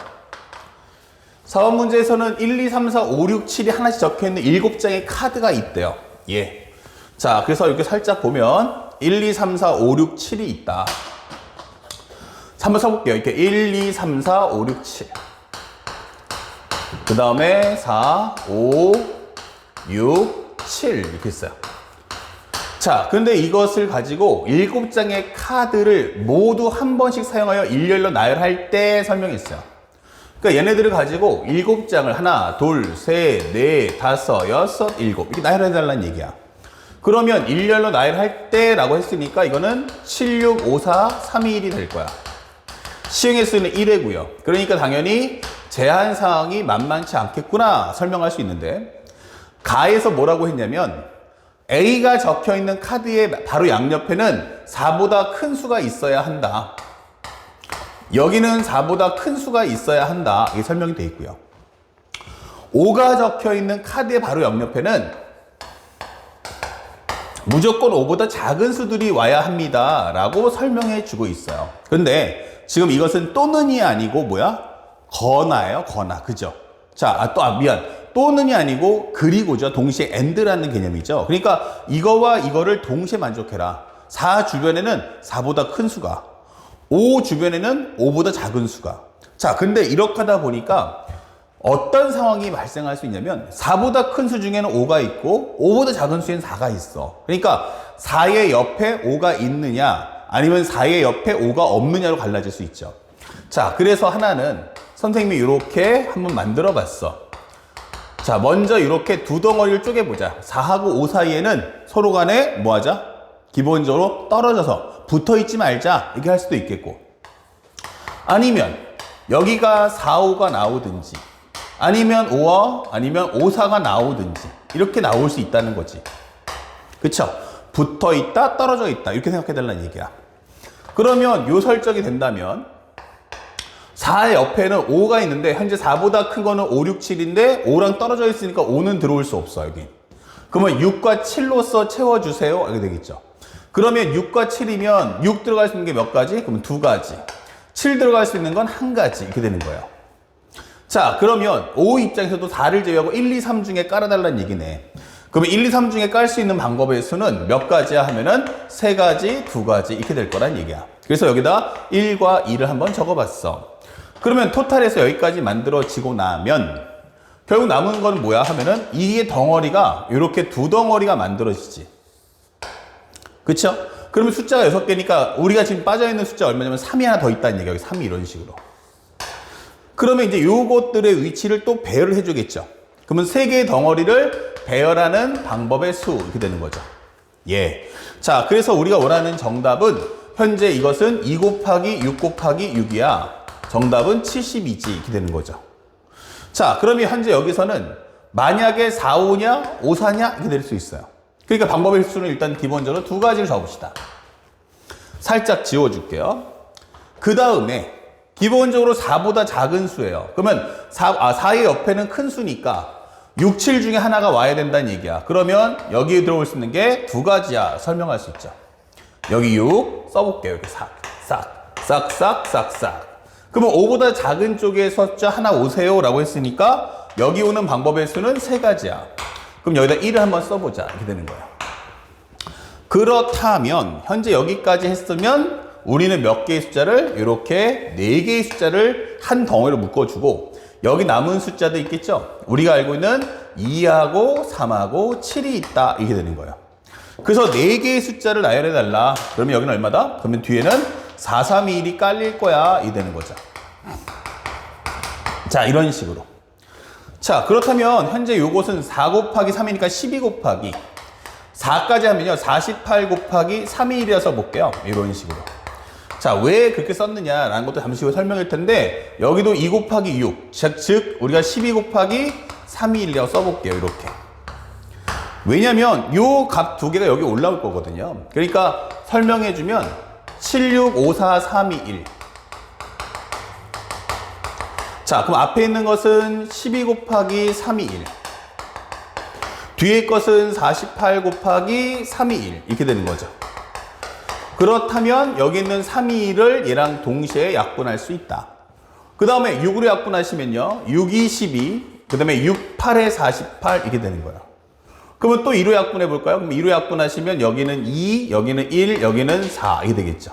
4번 문제에서는 1, 2, 3, 4, 5, 6, 7이 하나씩 적혀있는 7장의 카드가 있대요. 예. 자, 그래서 이렇게 살짝 보면 1, 2, 3, 4, 5, 6, 7이 있다. 자, 한번 써볼게요. 이렇게 1, 2, 3, 4, 5, 6, 7. 그 다음에 4, 5, 6, 7 이렇게 있어요. 자, 근데 이것을 가지고 7장의 카드를 모두 한 번씩 사용하여 일렬로 나열할 때 설명했어요. 그러니까 얘네들을 가지고 7장을 하나, 둘, 셋, 넷, 다섯, 여섯, 일곱 이렇게 나열해달라는 얘기야. 그러면 일렬로 나열할 때라고 했으니까 이거는 7, 6, 5, 4, 3, 2, 1이 될 거야. 시행의 수는 1회고요. 그러니까 당연히 제한사항이 만만치 않겠구나 설명할 수 있는데 가에서 뭐라고 했냐면 A가 적혀있는 카드의 바로 양옆에는 4보다 큰 수가 있어야 한다. 여기는 4보다 큰 수가 있어야 한다. 이게 설명이 되어 있고요. 5가 적혀있는 카드의 바로 옆옆에는 무조건 5보다 작은 수들이 와야 합니다. 라고 설명해 주고 있어요. 근데 지금 이것은 또는이 아니고 뭐야? 거나예요, 거나. 그죠? 자, 미안. 또는이 아니고 그리고죠. 동시에 and라는 개념이죠. 그러니까 이거와 이거를 동시에 만족해라. 4 주변에는 4보다 큰 수가, 5 주변에는 5보다 작은 수가. 자, 근데 이렇게 하다 보니까 어떤 상황이 발생할 수 있냐면 4보다 큰 수 중에는 5가 있고 5보다 작은 수에는 4가 있어. 그러니까 4의 옆에 5가 있느냐 아니면 4의 옆에 5가 없느냐로 갈라질 수 있죠. 자, 그래서 하나는 선생님이 이렇게 한번 만들어 봤어. 자, 먼저 이렇게 두 덩어리를 쪼개보자. 4하고 5 사이에는 서로 간에 뭐 하자? 기본적으로 떨어져서 붙어 있지 말자. 이렇게 할 수도 있겠고. 아니면 여기가 4, 5가 나오든지 아니면 5와 아니면 5, 4가 나오든지 이렇게 나올 수 있다는 거지. 그쵸? 붙어 있다, 떨어져 있다. 이렇게 생각해 달라는 얘기야. 그러면 요 설정이 된다면 4의 옆에는 5가 있는데 현재 4보다 큰 거는 5, 6, 7인데 5랑 떨어져 있으니까 5는 들어올 수 없어 여기. 그러면 6과 7로서 채워주세요. 이렇게 되겠죠. 그러면 6과 7이면 6 들어갈 수 있는 게 몇 가지? 그러면 2가지. 7 들어갈 수 있는 건 1가지. 이렇게 되는 거예요. 자, 그러면 5 입장에서도 4를 제외하고 1, 2, 3 중에 깔아달라는 얘기네. 그러면 1, 2, 3 중에 깔 수 있는 방법의 수는 몇 가지야 하면은 3가지, 2가지 이렇게 될 거란 얘기야. 그래서 여기다 1과 2를 한번 적어봤어. 그러면 토탈에서 여기까지 만들어지고 나면 결국 남은 건 뭐야 하면은 이게 덩어리가 이렇게 두 덩어리가 만들어지지. 그쵸? 그러면 숫자가 6개니까 우리가 지금 빠져있는 숫자 얼마냐면 3이 하나 더 있다는 얘기야. 여기 3이 이런 식으로. 그러면 이제 요것들의 위치를 또 배열을 해주겠죠. 그러면 3개의 덩어리를 배열하는 방법의 수 이렇게 되는 거죠. 예. 자, 그래서 우리가 원하는 정답은 현재 이것은 2 곱하기 6 곱하기 6이야. 정답은 72지 이렇게 되는 거죠. 자, 그러면 현재 여기서는 만약에 4, 5냐 5, 4냐 이렇게 될 수 있어요. 그러니까 방법의 수는 일단 기본적으로 2가지를 적읍시다. 살짝 지워줄게요. 그 다음에 기본적으로 4보다 작은 수예요. 그러면 4의 옆에는 큰 수니까 6, 7 중에 하나가 와야 된다는 얘기야. 그러면 여기에 들어올 수 있는 게 2가지야. 설명할 수 있죠. 여기 6 써볼게요. 이렇게 싹. 그러면 5보다 작은 쪽에 숫자 하나 오세요 라고 했으니까 여기 오는 방법의 수는 3가지야. 그럼 여기다 1을 한번 써보자. 이렇게 되는 거야. 그렇다면 현재 여기까지 했으면 우리는 몇 개의 숫자를 이렇게 4개의 숫자를 한 덩어리로 묶어주고 여기 남은 숫자도 있겠죠. 우리가 알고 있는 2하고 3하고 7이 있다. 이렇게 되는 거예요. 그래서 4개의 숫자를 나열해달라. 그러면 여기는 얼마다? 그러면 뒤에는 4, 3, 2, 1이 깔릴 거야. 이 되는 거죠. 자, 이런 식으로. 자, 그렇다면 현재 요것은 4 곱하기 3이니까 12 곱하기 4까지 하면요 48 곱하기 3이 1이라서 볼게요. 이런 식으로. 자, 왜 그렇게 썼느냐라는 것도 잠시 후에 설명할 텐데 여기도 2 곱하기 6 즉 우리가 12 곱하기 3이 1이라고 써볼게요. 이렇게. 왜냐면 요 값 두 개가 여기 올라올 거거든요. 그러니까 설명해주면 7, 6, 5, 4, 3, 2, 1. 자, 그럼 앞에 있는 것은 12 곱하기 3, 2, 1. 뒤에 것은 48 곱하기 3, 2, 1. 이렇게 되는 거죠. 그렇다면 여기 있는 3, 2, 1을 얘랑 동시에 약분할 수 있다. 그 다음에 6으로 약분하시면요. 6, 2, 12. 그 다음에 6, 8에 48. 이렇게 되는 거예요. 그러면 또 2로 약분해 볼까요? 그럼 2로 약분하시면 여기는 2, 여기는 1, 여기는 4 이게 되겠죠.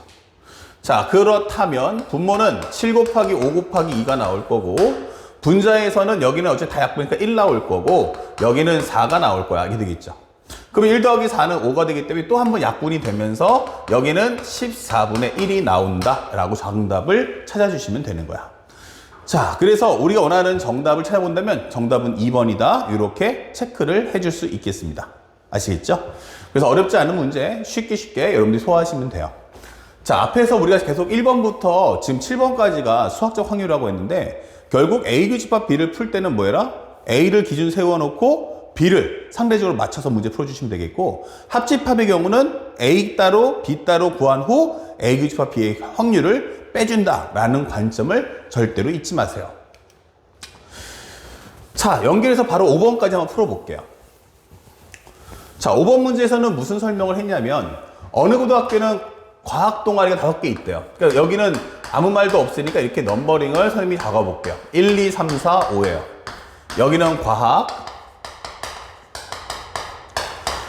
자, 그렇다면 분모는 7 곱하기 5 곱하기 2가 나올 거고 분자에서는 여기는 어차피 다 약분이니까 1 나올 거고 여기는 4가 나올 거야. 이게 되겠죠. 그럼 1 더하기 4는 5가 되기 때문에 또 한 번 약분이 되면서 여기는 14분의 1이 나온다 라고 정답을 찾아주시면 되는 거야. 자, 그래서 우리가 원하는 정답을 찾아본다면 정답은 2번이다. 이렇게 체크를 해줄 수 있겠습니다. 아시겠죠? 그래서 어렵지 않은 문제 쉽게 여러분들이 소화하시면 돼요. 자, 앞에서 우리가 계속 1번부터 지금 7번까지가 수학적 확률이라고 했는데 결국 A 교집합 B를 풀 때는 뭐해라? A를 기준 세워놓고 B를 상대적으로 맞춰서 문제 풀어주시면 되겠고 합집합의 경우는 A 따로 B 따로 구한 후 A 교집합 B의 확률을 빼준다라는 관점을 절대로 잊지 마세요. 자, 연결해서 바로 5번까지 한번 풀어볼게요. 자, 5번 문제에서는 무슨 설명을 했냐면 어느 고등학교는 과학 동아리가 5개 있대요. 그러니까 여기는 아무 말도 없으니까 이렇게 넘버링을 선생님이 적어볼게요. 1, 2, 3, 4, 5예요. 여기는 과학.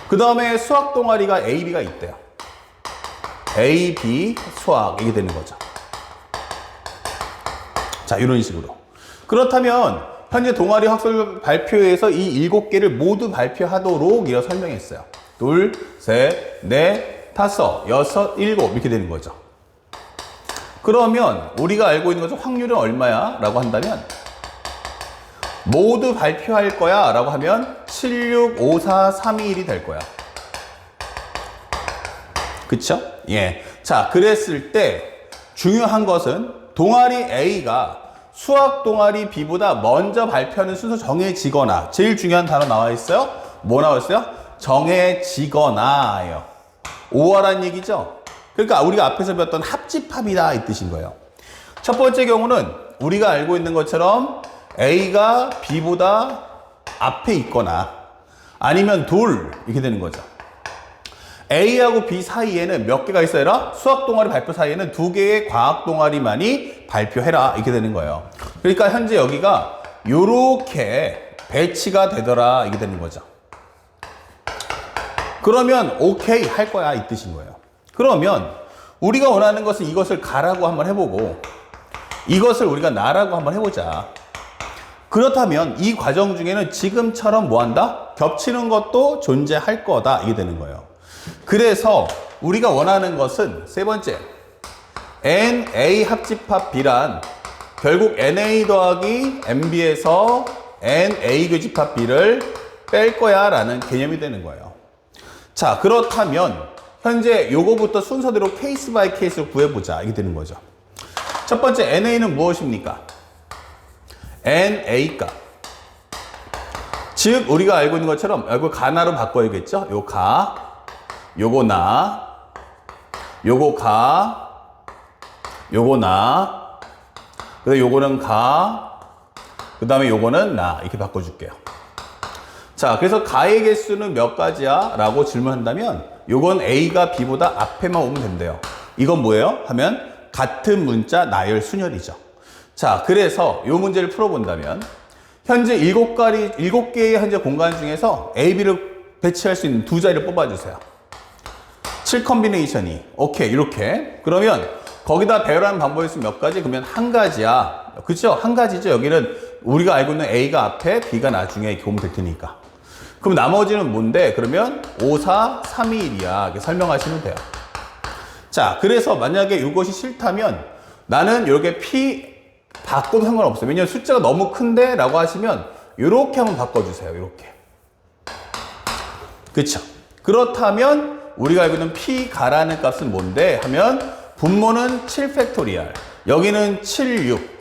그 다음에 수학 동아리가 A, B가 있대요. A, B, 수학 이게 되는 거죠. 자, 이런 식으로. 그렇다면 현재 동아리 학술 발표에서 이 7개를 모두 발표하도록 이렇게 설명했어요. 2, 3, 4, 5, 6, 7 이렇게 되는 거죠. 그러면 우리가 알고 있는 것은 확률은 얼마야? 라고 한다면 모두 발표할 거야 라고 하면 7, 6, 5, 4, 3, 2, 1이 될 거야. 그쵸? 예. 자, 그랬을 때 중요한 것은 동아리 A가 수학 동아리 B보다 먼저 발표하는 순서 정해지거나, 제일 중요한 단어 나와 있어요? 뭐 나와 있어요? 정해지거나예요. 오화란 얘기죠? 그러니까 우리가 앞에서 배웠던 합집합이다 이 뜻인 거예요. 첫 번째 경우는 우리가 알고 있는 것처럼 A가 B보다 앞에 있거나 아니면 둘 이렇게 되는 거죠. A하고 B 사이에는 몇 개가 있어야 해라? 수학 동아리 발표 사이에는 2개의 과학 동아리만이 발표해라 이렇게 되는 거예요. 그러니까 현재 여기가 요렇게 배치가 되더라 이게 되는 거죠. 그러면 오케이 할 거야 이 뜻인 거예요. 그러면 우리가 원하는 것은 이것을 가라고 한번 해보고 이것을 우리가 나라고 한번 해보자. 그렇다면 이 과정 중에는 지금처럼 뭐 한다? 겹치는 것도 존재할 거다 이게 되는 거예요. 그래서 우리가 원하는 것은 세 번째 NA 합집합 B란 결국 NA 더하기 MB에서 NA 교집합 B를 뺄 거야 라는 개념이 되는 거예요. 자, 그렇다면 현재 요거부터 순서대로 케이스 바이 케이스로 구해보자 이게 되는 거죠. 첫 번째 NA는 무엇입니까? NA 값. 즉 우리가 알고 있는 것처럼 이거 가나로 바꿔야겠죠? 요 가, 요거 나, 요거 가, 요거 나, 그 다음에 요거는 가, 그 다음에 요거는 나 이렇게 바꿔줄게요. 자, 그래서 가의 개수는 몇 가지야? 라고 질문한다면 요건 A가 B보다 앞에만 오면 된대요. 이건 뭐예요? 하면 같은 문자 나열 순열이죠. 자, 그래서 요 문제를 풀어본다면 현재 7개의 현재 공간 중에서 A, B를 배치할 수 있는 두 자리를 뽑아주세요. 7 컨비네이션이 오케이 이렇게 그러면 거기다 배열하는 방법이 있으면 몇 가지? 그러면 한 가지야. 그렇죠? 한 가지죠. 여기는 우리가 알고 있는 A가 앞에 B가 나중에 이렇게 오면 될 테니까. 그럼 나머지는 뭔데? 그러면 5, 4, 3, 2, 1이야. 이렇게 설명하시면 돼요. 자, 그래서 만약에 이것이 싫다면 나는 이렇게 P 바꿔도 상관없어요. 왜냐면 숫자가 너무 큰데? 라고 하시면 이렇게 한번 바꿔주세요. 이렇게. 그쵸? 그렇다면 우리가 알고 있는 P 가라는 값은 뭔데? 하면 분모는 7 팩토리얼. 여기는 7, 6.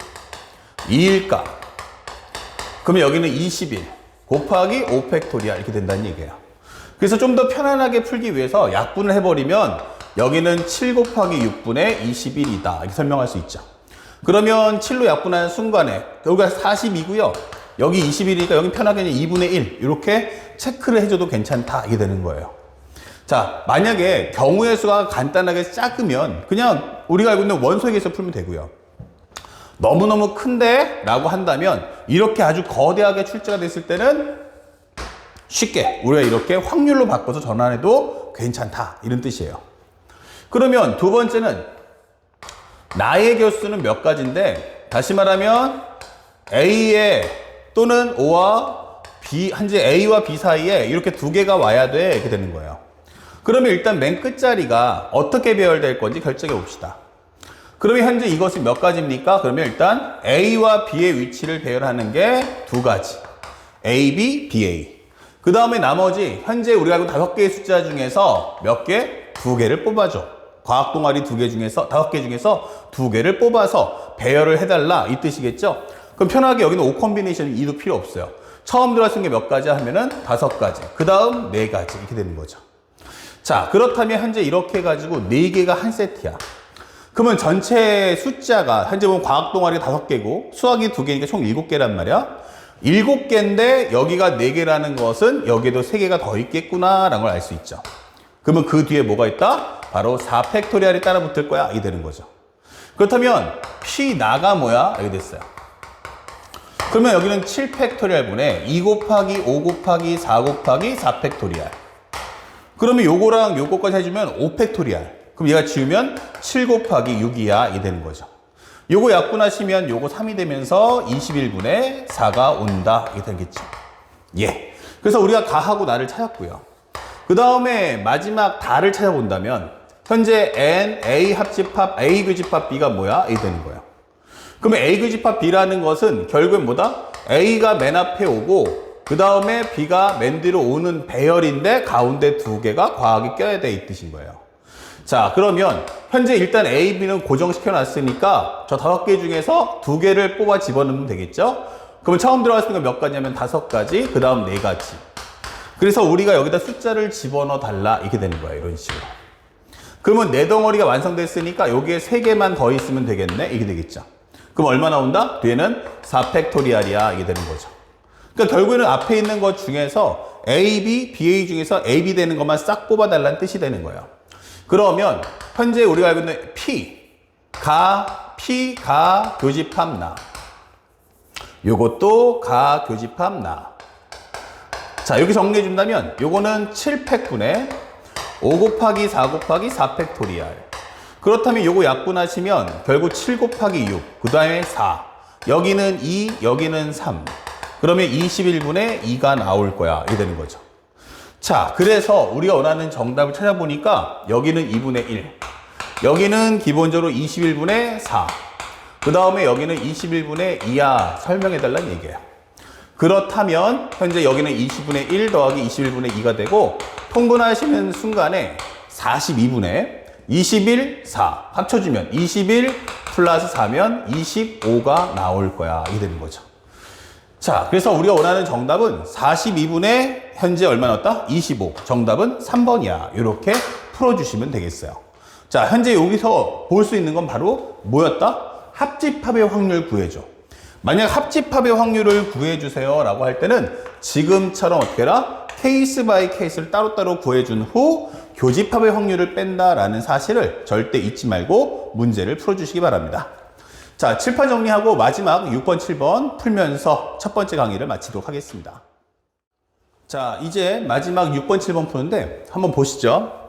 2일 값. 그러면 여기는 21. 곱하기 5 팩토리얼. 이렇게 된다는 얘기예요. 그래서 좀 더 편안하게 풀기 위해서 약분을 해버리면 여기는 7 곱하기 6분의 21이다. 이렇게 설명할 수 있죠. 그러면 7로 약분하는 순간에 여기가 40이고요. 여기 21이니까 여기 편하게 2분의 1 이렇게 체크를 해줘도 괜찮다 이게 되는 거예요. 자, 만약에 경우의 수가 간단하게 작으면 그냥 우리가 알고 있는 원소의 개수 풀면 되고요. 너무너무 큰데? 라고 한다면 이렇게 아주 거대하게 출제가 됐을 때는 쉽게 우리가 이렇게 확률로 바꿔서 전환해도 괜찮다 이런 뜻이에요. 그러면 두 번째는 나의 개수는 몇 가지인데 다시 말하면 A에 또는 O와 B, 현재 A와 B 사이에 이렇게 두 개가 와야 돼 이렇게 되는 거예요. 그러면 일단 맨 끝자리가 어떻게 배열될 건지 결정해 봅시다. 그러면 현재 이것이 몇 가지입니까? 그러면 일단 A와 B의 위치를 배열하는 게 두 가지. A, B, BA. 그 다음에 나머지 현재 우리가 알고 5개의 숫자 중에서 몇 개? 2개를 뽑아줘. 과학 동아리 2개 중에서 5개 중에서 2개를 뽑아서 배열을 해달라 이 뜻이겠죠? 그럼 편하게 여기는 5 컨비네이션 2도 필요 없어요. 처음 들어간 게 몇 가지 하면은 5가지. 그 다음 4가지 이렇게 되는 거죠. 자, 그렇다면 현재 이렇게 해가지고 4개가 한 세트야. 그러면 전체 숫자가 현재 보면 과학 동아리가 5개고 수학이 2개니까 총 7개란 말이야. 7개인데 여기가 4개라는 것은 여기에도 3개가 더 있겠구나 라는 걸 알 수 있죠. 그러면 그 뒤에 뭐가 있다? 바로 4 팩토리얼이 따라 붙을 거야. 이게 되는 거죠. 그렇다면 P 나가 뭐야? 이렇게 됐어요. 그러면 여기는 7팩토리얼분의 2 곱하기 5 곱하기 4 곱하기 4 팩토리얼. 그러면 요거랑 요거까지 해주면 5 팩토리얼. 그럼 얘가 지우면 7 곱하기 6이야. 이게 되는 거죠. 요거 약분하시면 요거 3이 되면서 21분의 4가 온다. 이게 되겠죠. 예. 그래서 우리가 가하고 나를 찾았고요. 그 다음에 마지막 다를 찾아본다면 현재 N, A 합집합, A 교집합 B가 뭐야? 이게 되는 거예요. 그러면 A 교집합 B라는 것은 결국엔 뭐다? A가 맨 앞에 오고 그 다음에 B가 맨 뒤로 오는 배열인데 가운데 두 개가 과하게 껴야 돼 이 뜻인 거예요. 자, 그러면 현재 일단 A, B는 고정시켜 놨으니까 저 5개 중에서 2개를 뽑아 집어넣으면 되겠죠? 그러면 처음 들어갔으니까 몇 가지냐면 5가지, 그 다음 4가지. 그래서 우리가 여기다 숫자를 집어넣어 달라 이렇게 되는 거예요. 이런 식으로. 그러면 네 덩어리가 완성됐으니까 여기에 3개만 더 있으면 되겠네? 이게 되겠죠. 그럼 얼마 나온다? 뒤에는 4팩토리얼이야. 이게 되는 거죠. 그러니까 결국에는 앞에 있는 것 중에서 AB, BA 중에서 AB 되는 것만 싹 뽑아달라는 뜻이 되는 거예요. 그러면 현재 우리가 알고 있는 P, 가 교집합 나. 요것도 가 교집합 나. 자, 이렇게 정리해 준다면 요거는 7팩분의 5 곱하기 4 곱하기 4 팩토리얼. 그렇다면 요거 약분하시면 결국 7 곱하기 6, 그 다음에 4. 여기는 2, 여기는 3. 그러면 21분의 2가 나올 거야. 이렇게 되는 거죠. 자, 그래서 우리가 원하는 정답을 찾아보니까 여기는 2분의 1. 여기는 기본적으로 21분의 4. 그 다음에 여기는 21분의 2야. 설명해달라는 얘기예요. 그렇다면 현재 여기는 20분의 1 더하기 21분의 2가 되고 통분하시는 순간에 42분의 21, 4 합쳐주면 21 플러스 4면 25가 나올 거야. 이게 되는 거죠. 자, 그래서 우리가 원하는 정답은 42분의 현재 얼마 나왔다? 25. 정답은 3번이야. 이렇게 풀어주시면 되겠어요. 자, 현재 여기서 볼 수 있는 건 바로 뭐였다? 합집합의 확률 구해줘. 만약 합집합의 확률을 구해주세요 라고 할 때는 지금처럼 어떻게 해라? 케이스 바이 케이스를 따로따로 구해준 후 교집합의 확률을 뺀다라는 사실을 절대 잊지 말고 문제를 풀어주시기 바랍니다. 자, 칠판 정리하고 마지막 6번, 7번 풀면서 첫 번째 강의를 마치도록 하겠습니다. 자, 이제 마지막 6번, 7번 푸는데 한번 보시죠.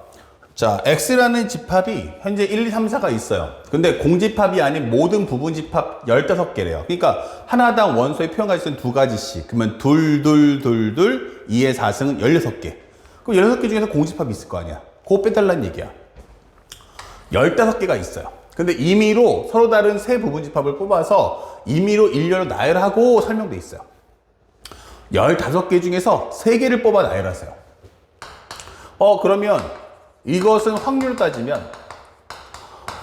자, X라는 집합이 현재 1, 2, 3, 4가 있어요. 근데 공집합이 아닌 모든 부분집합 15개래요. 그러니까 하나당 원소의 표현가지 수는 2가지씩. 그러면 둘, 2의 4승은 16개. 그럼 16개 중에서 공집합이 있을 거 아니야. 그거 빼달라는 얘기야. 15개가 있어요. 근데 임의로 서로 다른 세 부분집합을 뽑아서 임의로 일렬로 나열하고 설명돼 있어요. 15개 중에서 3개를 뽑아 나열하세요. 그러면 이것은 확률 따지면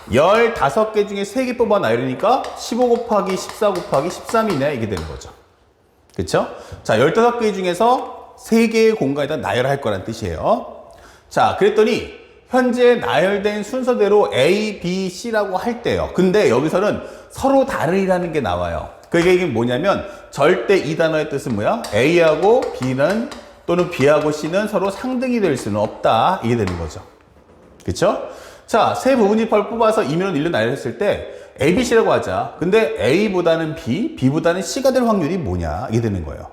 15개 중에 3개 뽑아 나열이니까 15 곱하기 14 곱하기 13이네 이게 되는 거죠. 그쵸? 자, 15개 중에서 3개의 공간에다 나열할 거란 뜻이에요. 자, 그랬더니 현재 나열된 순서대로 A, B, C라고 할 때요. 근데 여기서는 서로 다르리라는 게 나와요. 그게 뭐냐면 절대 이 단어의 뜻은 뭐야? A하고 B는 또는 B하고 C는 서로 상등이 될 수는 없다. 이게 되는 거죠. 그쵸? 자, 세 부분집합을 뽑아서 임의로 일로 나열했을 때 A, B, C라고 하자. 근데 A보다는 B, B보다는 C가 될 확률이 뭐냐? 이게 되는 거예요.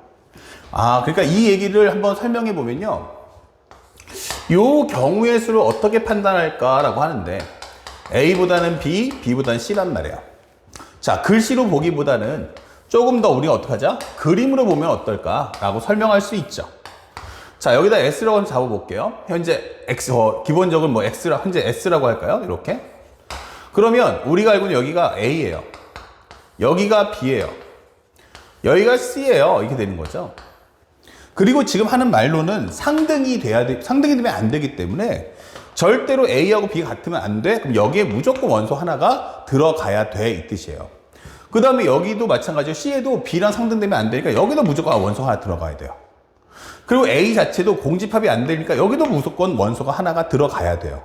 아, 그러니까 이 얘기를 한번 설명해 보면요. 요 경우의 수를 어떻게 판단할까라고 하는데 A보다는 B, B보다는 C란 말이에요. 자, 글씨로 보기보다는 조금 더 우리가 어떻게 하자? 그림으로 보면 어떨까라고 설명할 수 있죠. 자, 여기다 S라고 한번 잡아볼게요. 현재 X, 기본적으로 뭐 X라, 현재 S라고 할까요? 이렇게. 그러면 우리가 알고 있는 여기가 A예요. 여기가 B예요. 여기가 C예요. 이렇게 되는 거죠. 그리고 지금 하는 말로는 상등이 되면 안 되기 때문에 절대로 A하고 B가 같으면 안 돼. 그럼 여기에 무조건 원소 하나가 들어가야 돼. 이 뜻이에요. 그 다음에 여기도 마찬가지로 C에도 B랑 상등되면 안 되니까 여기도 무조건 원소 하나 들어가야 돼요. 그리고 A 자체도 공집합이 안 되니까 여기도 무조건 원소가 하나가 들어가야 돼요.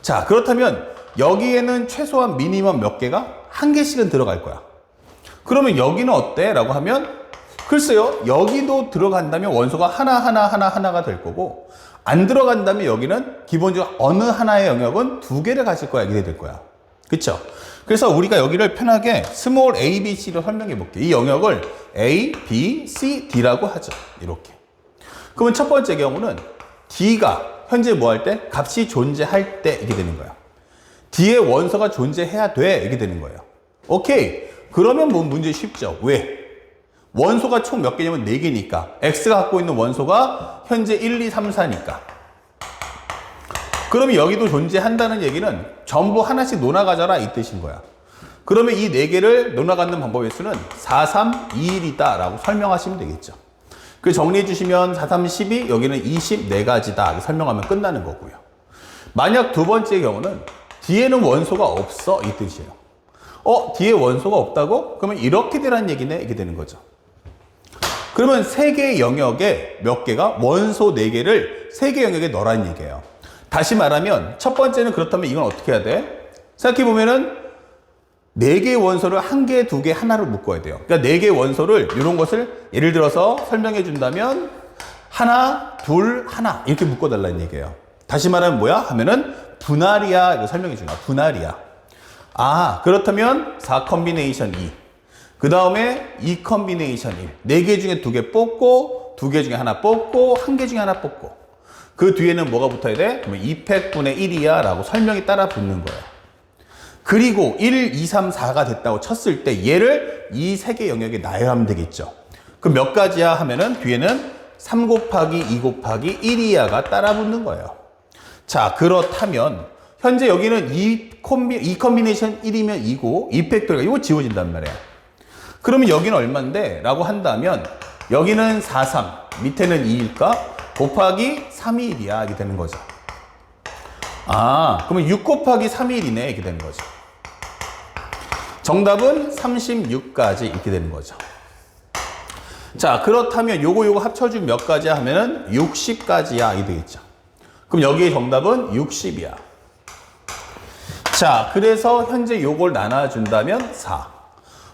자, 그렇다면 여기에는 최소한 미니멈 몇 개가? 1개씩은 들어갈 거야. 그러면 여기는 어때? 라고 하면 글쎄요, 여기도 들어간다면 원소가 하나가 될 거고 안 들어간다면 여기는 기본적으로 어느 하나의 영역은 2개를 가질 거야. 이렇게 될 거야. 그쵸? 그래서 우리가 여기를 편하게 스몰 a, b, c로 설명해 볼게요. 이 영역을 a, b, c, d라고 하죠. 이렇게. 그러면 첫 번째 경우는 d가 현재 뭐 할 때? 값이 존재할 때 이게 되는 거야. d의 원소가 존재해야 돼 이게 되는 거예요. 오케이. 그러면 뭐 문제 쉽죠. 왜? 원소가 총 몇 개냐면 4개니까 x가 갖고 있는 원소가 현재 1, 2, 3, 4니까 그러면 여기도 존재한다는 얘기는 전부 하나씩 논아가져라 이 뜻인 거야. 그러면 이 4개를 논아갖는 방법의 수는 4, 3, 2, 1이다 라고 설명하시면 되겠죠. 그 정리해 주시면 4, 3, 12 여기는 24가지다 이렇게 설명하면 끝나는 거고요. 만약 두 번째 경우는 뒤에는 원소가 없어 이 뜻이에요. 뒤에 원소가 없다고? 그러면 이렇게 되라는 얘기네 이게 되는 거죠. 그러면 3개의 영역에 몇 개가 원소 4개를 3개 영역에 넣으라는 얘기예요. 다시 말하면 첫 번째는 그렇다면 이건 어떻게 해야 돼? 생각해 보면은 4개의 원소를 1개, 2개, 하나로 묶어야 돼요. 그러니까 4개의 원소를 이런 것을 예를 들어서 설명해 준다면 하나, 둘, 하나 이렇게 묶어달라는 얘기예요. 다시 말하면 뭐야? 하면은 분할이야 이거 설명해 주는 거야. 분할이야. 아 그렇다면 4 컨비네이션 2 그 다음에 2 컨비네이션 1 4개 중에 2개 뽑고 2개 중에 하나 뽑고 1개 중에 하나 뽑고 그 뒤에는 뭐가 붙어야 돼? 그러면 2팩분의 1이야 라고 설명이 따라 붙는 거예요. 그리고 1, 2, 3, 4가 됐다고 쳤을 때 얘를 이 3개 영역에 나열하면 되겠죠. 그럼 몇 가지야 하면은 뒤에는 3 곱하기 2 곱하기 1이야가 따라 붙는 거예요. 자 그렇다면 현재 여기는 2 컨비네이션 1이면 2고 2팩토리가 이거 지워진단 말이야. 그러면 여기는 얼만데? 라고 한다면 여기는 4, 3 밑에는 2일까? 곱하기 3이 1이야 이게 되는 거죠. 아 그러면 6 곱하기 3이 1이네 이렇게 되는 거죠. 정답은 36가지 이렇게 되는 거죠. 자 그렇다면 요거 합쳐주면 몇 가지야 하면은 60가지야 이게 되겠죠. 그럼 여기의 정답은 60이야. 자 그래서 현재 요걸 나눠준다면 4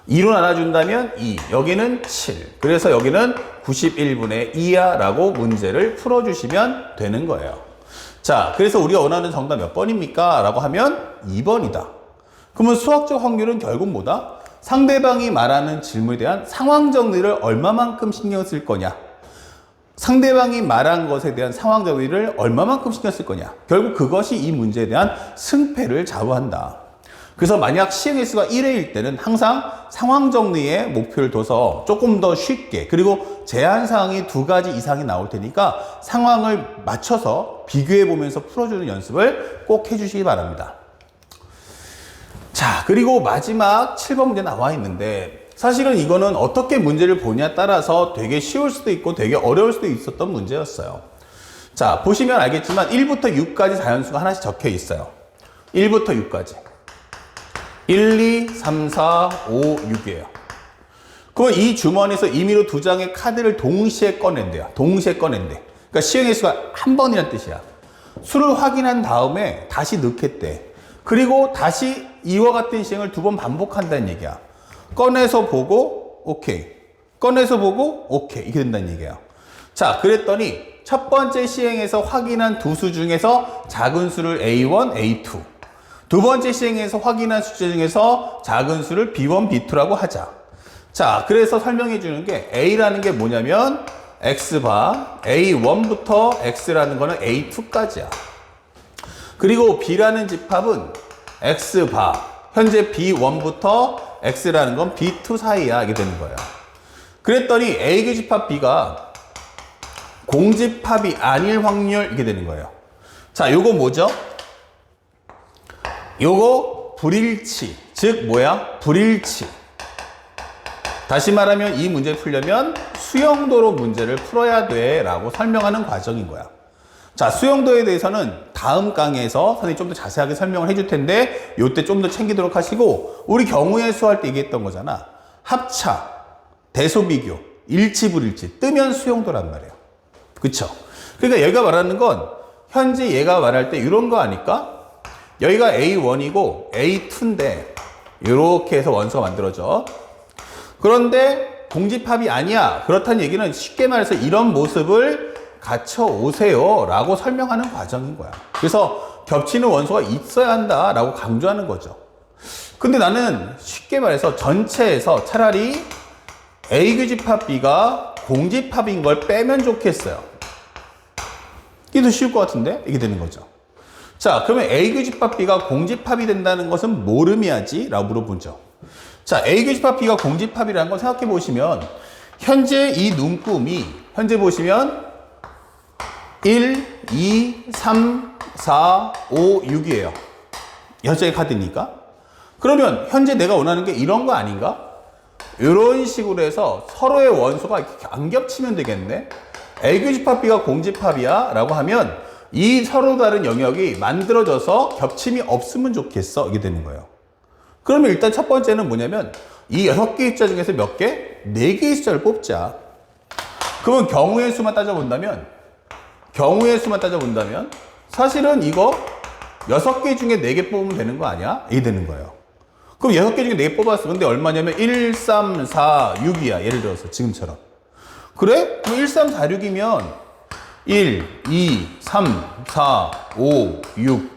2로 나눠준다면 2 여기는 7 그래서 여기는 91분의 2야 라고 문제를 풀어주시면 되는 거예요. 자 그래서 우리가 원하는 정답 몇 번입니까? 라고 하면 2번이다. 그러면 수학적 확률은 결국 뭐다? 상대방이 말하는 질문에 대한 상황 정리를 얼마만큼 신경 쓸 거냐 상대방이 말한 것에 대한 상황 정리를 얼마만큼 신경 쓸 거냐 결국 그것이 이 문제에 대한 승패를 좌우한다. 그래서 만약 시행의 수가 1회일 때는 항상 상황 정리에 목표를 둬서 조금 더 쉽게 그리고 제한 사항이 2가지 이상이 나올 테니까 상황을 맞춰서 비교해 보면서 풀어주는 연습을 꼭 해주시기 바랍니다. 자 그리고 마지막 7번 문제 나와 있는데 사실은 이거는 어떻게 문제를 보냐에 따라서 되게 쉬울 수도 있고 되게 어려울 수도 있었던 문제였어요. 자 보시면 알겠지만 1부터 6까지 자연수가 하나씩 적혀 있어요. 1부터 6까지 1, 2, 3, 4, 5, 6이에요. 그럼 이 주머니에서 임의로 2장의 카드를 동시에 꺼낸대요. 동시에 꺼낸대. 그러니까 시행의 수가 한 번이란 뜻이야. 수를 확인한 다음에 다시 넣겠대. 그리고 다시 이와 같은 시행을 2번 반복한다는 얘기야. 꺼내서 보고 오케이. 꺼내서 보고 오케이. 이렇게 된다는 얘기야. 자 그랬더니 첫 번째 시행에서 확인한 2수 중에서 작은 수를 A1, A2 두 번째 시행에서 확인한 숫자 중에서 작은 수를 B1, B2라고 하자. 자, 그래서 설명해 주는 게 A라는 게 뭐냐면 X바 A1부터 X라는 거는 A2까지야. 그리고 B라는 집합은 X바 현재 B1부터 X라는 건 B2 사이야. 이게 되는 거예요. 그랬더니 A 집합 B가 공집합이 아닐 확률 이게 되는 거예요. 자, 요거 뭐죠? 요거 불일치, 즉 뭐야? 불일치. 다시 말하면 이 문제를 풀려면 수영도로 문제를 풀어야 돼 라고 설명하는 과정인 거야. 자, 수영도에 대해서는 다음 강의에서 선생님이 좀 더 자세하게 설명을 해줄 텐데 요때 좀 더 챙기도록 하시고 우리 경우의 수 할 때 얘기했던 거잖아. 합차, 대소비교, 일치, 불일치 뜨면 수영도란 말이에요. 그쵸? 그러니까 얘가 말하는 건 현재 얘가 말할 때 이런 거 아닐까? 여기가 A1이고 A2인데 이렇게 해서 원소가 만들어져. 그런데 공집합이 아니야. 그렇다는 얘기는 쉽게 말해서 이런 모습을 갖춰 오세요 라고 설명하는 과정인 거야. 그래서 겹치는 원소가 있어야 한다 라고 강조하는 거죠. 근데 나는 쉽게 말해서 전체에서 차라리 A 교집합 B가 공집합인 걸 빼면 좋겠어요. 이게 더 쉬울 것 같은데? 이게 되는 거죠. 자, 그러면 A 교집합 B가 공집합이 된다는 것은 뭘 의미하지? 라고 물어보죠. 자, A 교집합 B가 공집합이라는 걸 생각해 보시면 현재 이 눈금이 현재 보시면 1, 2, 3, 4, 5, 6이에요. 6장의 카드니까. 그러면 현재 내가 원하는 게 이런 거 아닌가? 이런 식으로 해서 서로의 원소가 이렇게 안 겹치면 되겠네. A 교집합 B가 공집합이야 라고 하면 이 서로 다른 영역이 만들어져서 겹침이 없으면 좋겠어. 이게 되는 거예요. 그러면 일단 첫 번째는 뭐냐면 이 6개의 숫자 중에서 몇 개? 4개의 숫자를 뽑자. 그러면 경우의 수만 따져본다면 사실은 이거 6개 중에 4개 뽑으면 되는 거 아니야? 이게 되는 거예요. 그럼 6개 중에 4개 뽑았어. 근데 얼마냐면 1, 3, 4, 6이야. 예를 들어서 지금처럼. 그래? 그럼 1, 3, 4, 6이면 1, 2, 3, 4, 5, 6.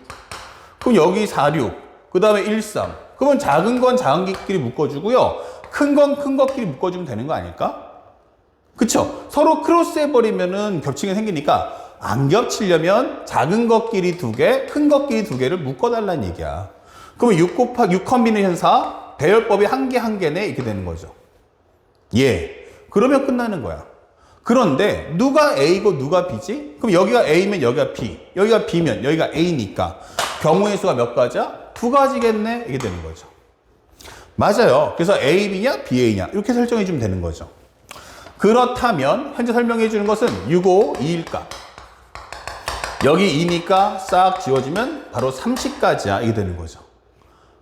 그럼 여기 4, 6. 그 다음에 1, 3. 그러면 작은 건 작은 것끼리 묶어주고요. 큰 건 큰 것끼리 묶어주면 되는 거 아닐까? 그쵸? 서로 크로스 해버리면은 겹치게 생기니까 안 겹치려면 작은 것끼리 2개, 큰 것끼리 2개를 묶어달라는 얘기야. 그러면 6 컨비네이션 4, 배열법이 1개 1개네. 이렇게 되는 거죠. 예. 그러면 끝나는 거야. 그런데 누가 A고 누가 B지? 그럼 여기가 A면 여기가 B, 여기가 B면 여기가 A니까 경우의 수가 몇 가지야? 2가지겠네. 이게 되는 거죠. 맞아요. 그래서 A, B냐 B, A냐 이렇게 설정해 주면 되는 거죠. 그렇다면 현재 설명해 주는 것은 6, 5, 2일까? 여기 2니까 싹 지워지면 바로 30까지야. 이게 되는 거죠.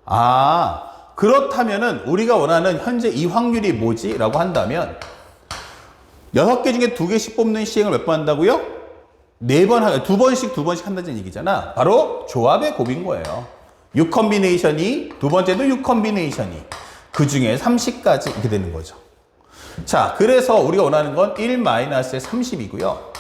아, 그렇다면은 우리가 원하는 현재 이 확률이 뭐지? 라고 한다면 6개 중에 2개씩 뽑는 시행을 몇 번 한다고요? 4번, 2번씩 한다는 얘기잖아. 바로 조합의 곱인 거예요. 6 컨비네이션이, 두 번째도 6 컨비네이션이. 그 중에 30까지 이렇게 되는 거죠. 자, 그래서 우리가 원하는 건 1-30이고요.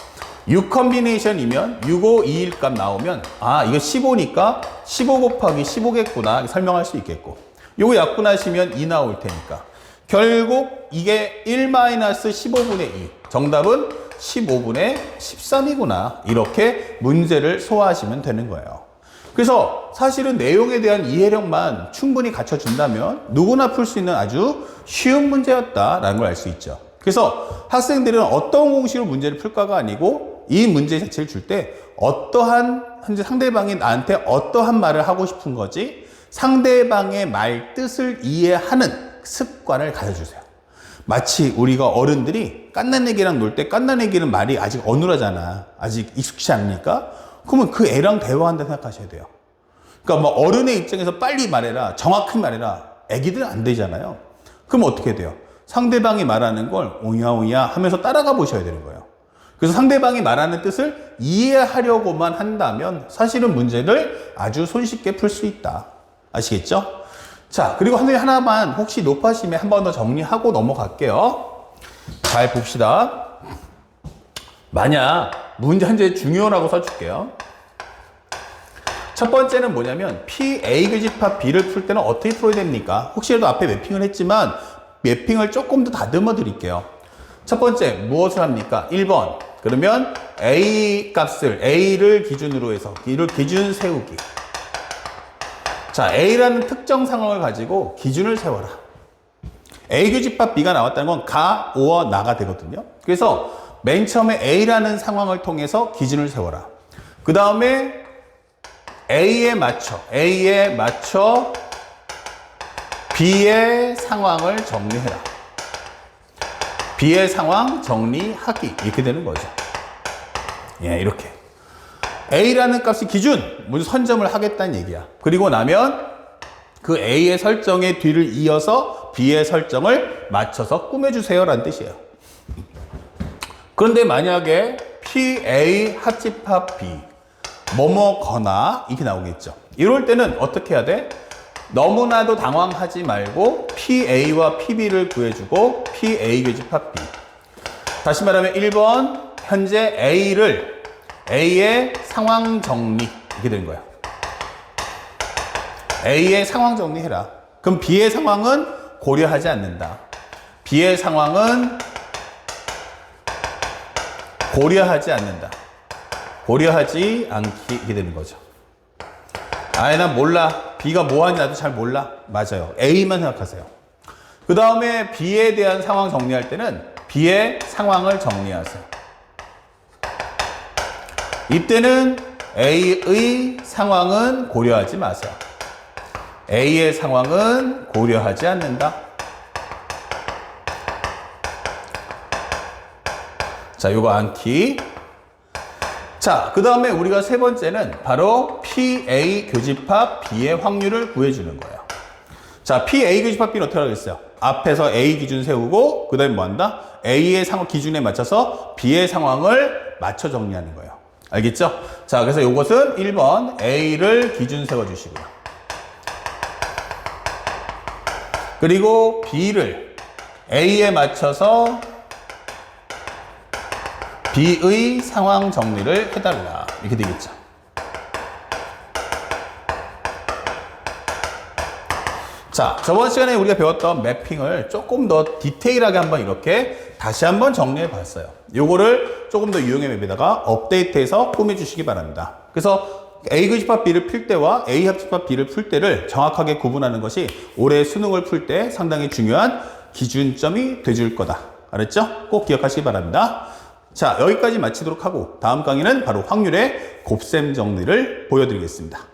6 컨비네이션이면 6, 5, 2일 값 나오면 아, 이거 15니까 15 곱하기 15겠구나 설명할 수 있겠고, 요거 약분하시면 2 나올 테니까 결국 이게 1-15분의 2, 정답은 15분의 13이구나. 이렇게 문제를 소화하시면 되는 거예요. 그래서 사실은 내용에 대한 이해력만 충분히 갖춰준다면 누구나 풀 수 있는 아주 쉬운 문제였다라는 걸 알 수 있죠. 그래서 학생들은 어떤 공식으로 문제를 풀까가 아니고 이 문제 자체를 줄 때 어떠한 현재 상대방이 나한테 어떠한 말을 하고 싶은 거지 상대방의 말 뜻을 이해하는 습관을 가져주세요. 마치 우리가 어른들이 깐난애기랑 놀 때 깐난애기는 말이 아직 어눌하잖아. 아직 익숙치 않으니까. 그러면 그 애랑 대화한다 생각하셔야 돼요. 그러니까 뭐 어른의 입장에서 빨리 말해라, 정확히 말해라. 애기들은 안 되잖아요. 그럼 어떻게 돼요? 상대방이 말하는 걸 오야오야 하면서 따라가 보셔야 되는 거예요. 그래서 상대방이 말하는 뜻을 이해하려고만 한다면 사실은 문제를 아주 손쉽게 풀 수 있다. 아시겠죠? 자, 그리고 하나만 혹시 높아심에 한 번 더 정리하고 넘어갈게요. 잘 봅시다. 만약 문제 현재 중요하라고 써줄게요. 첫 번째는 뭐냐면 PA 교집합 B를 풀 때는 어떻게 풀어야 됩니까? 혹시라도 앞에 매핑을 했지만 매핑을 조금 더 다듬어 드릴게요. 첫 번째 무엇을 합니까? 1번 그러면 A 값을 A를 기준으로 해서 이를 기준 세우기. 자, A라는 특정 상황을 가지고 기준을 세워라. A 교집합 B가 나왔다는 건 가, 오어, 나가 되거든요. 그래서 맨 처음에 A라는 상황을 통해서 기준을 세워라. 그 다음에 A에 맞춰 B의 상황을 정리해라. B의 상황 정리하기. 이렇게 되는 거죠. 예, 이렇게. A라는 값이 기준, 무슨 선점을 하겠다는 얘기야. 그리고 나면 그 A의 설정의 뒤를 이어서 B의 설정을 맞춰서 꾸며주세요 라는 뜻이에요. 그런데 만약에 PA 합집합 B 뭐뭐거나 이렇게 나오겠죠. 이럴 때는 어떻게 해야 돼? 너무나도 당황하지 말고 PA와 PB를 구해주고 PA 교집합 B. 다시 말하면 1번 현재 A의 상황 정리 이렇게 되는 거야. A의 상황 정리해라. 그럼 B의 상황은 고려하지 않는다. B의 상황은 고려하지 않는다. 고려하지 않게 되는 거죠. 아예 난 몰라. B가 뭐 하는지 나도 잘 몰라. 맞아요. A만 생각하세요. 그 다음에 B에 대한 상황 정리할 때는 B의 상황을 정리하세요. 이때는 A의 상황은 고려하지 마세요. A의 상황은 고려하지 않는다. 자, 요거 암기. 자, 그 다음에 우리가 세 번째는 바로 PA 교집합 B의 확률을 구해주는 거예요. 자, PA 교집합 B는 어떻게 하겠어요? 앞에서 A 기준 세우고, 그 다음에 뭐 한다? A의 상황 기준에 맞춰서 B의 상황을 맞춰 정리하는 거예요. 알겠죠? 자, 그래서 요것은 1번 A를 기준 세워주시고요. 그리고 B를 A에 맞춰서 B의 상황 정리를 해달라. 이렇게 되겠죠. 자, 저번 시간에 우리가 배웠던 매핑을 조금 더 디테일하게 한번 이렇게 다시 한번 정리해 봤어요. 요거를 조금 더 유용의 맵에다가 업데이트해서 꾸며 주시기 바랍니다. 그래서 A 교집합 B를 풀 때와 A 합집합 B를 풀 때를 정확하게 구분하는 것이 올해 수능을 풀 때 상당히 중요한 기준점이 돼줄 거다. 알았죠? 꼭 기억하시기 바랍니다. 자, 여기까지 마치도록 하고 다음 강의는 바로 확률의 곱셈 정리를 보여드리겠습니다.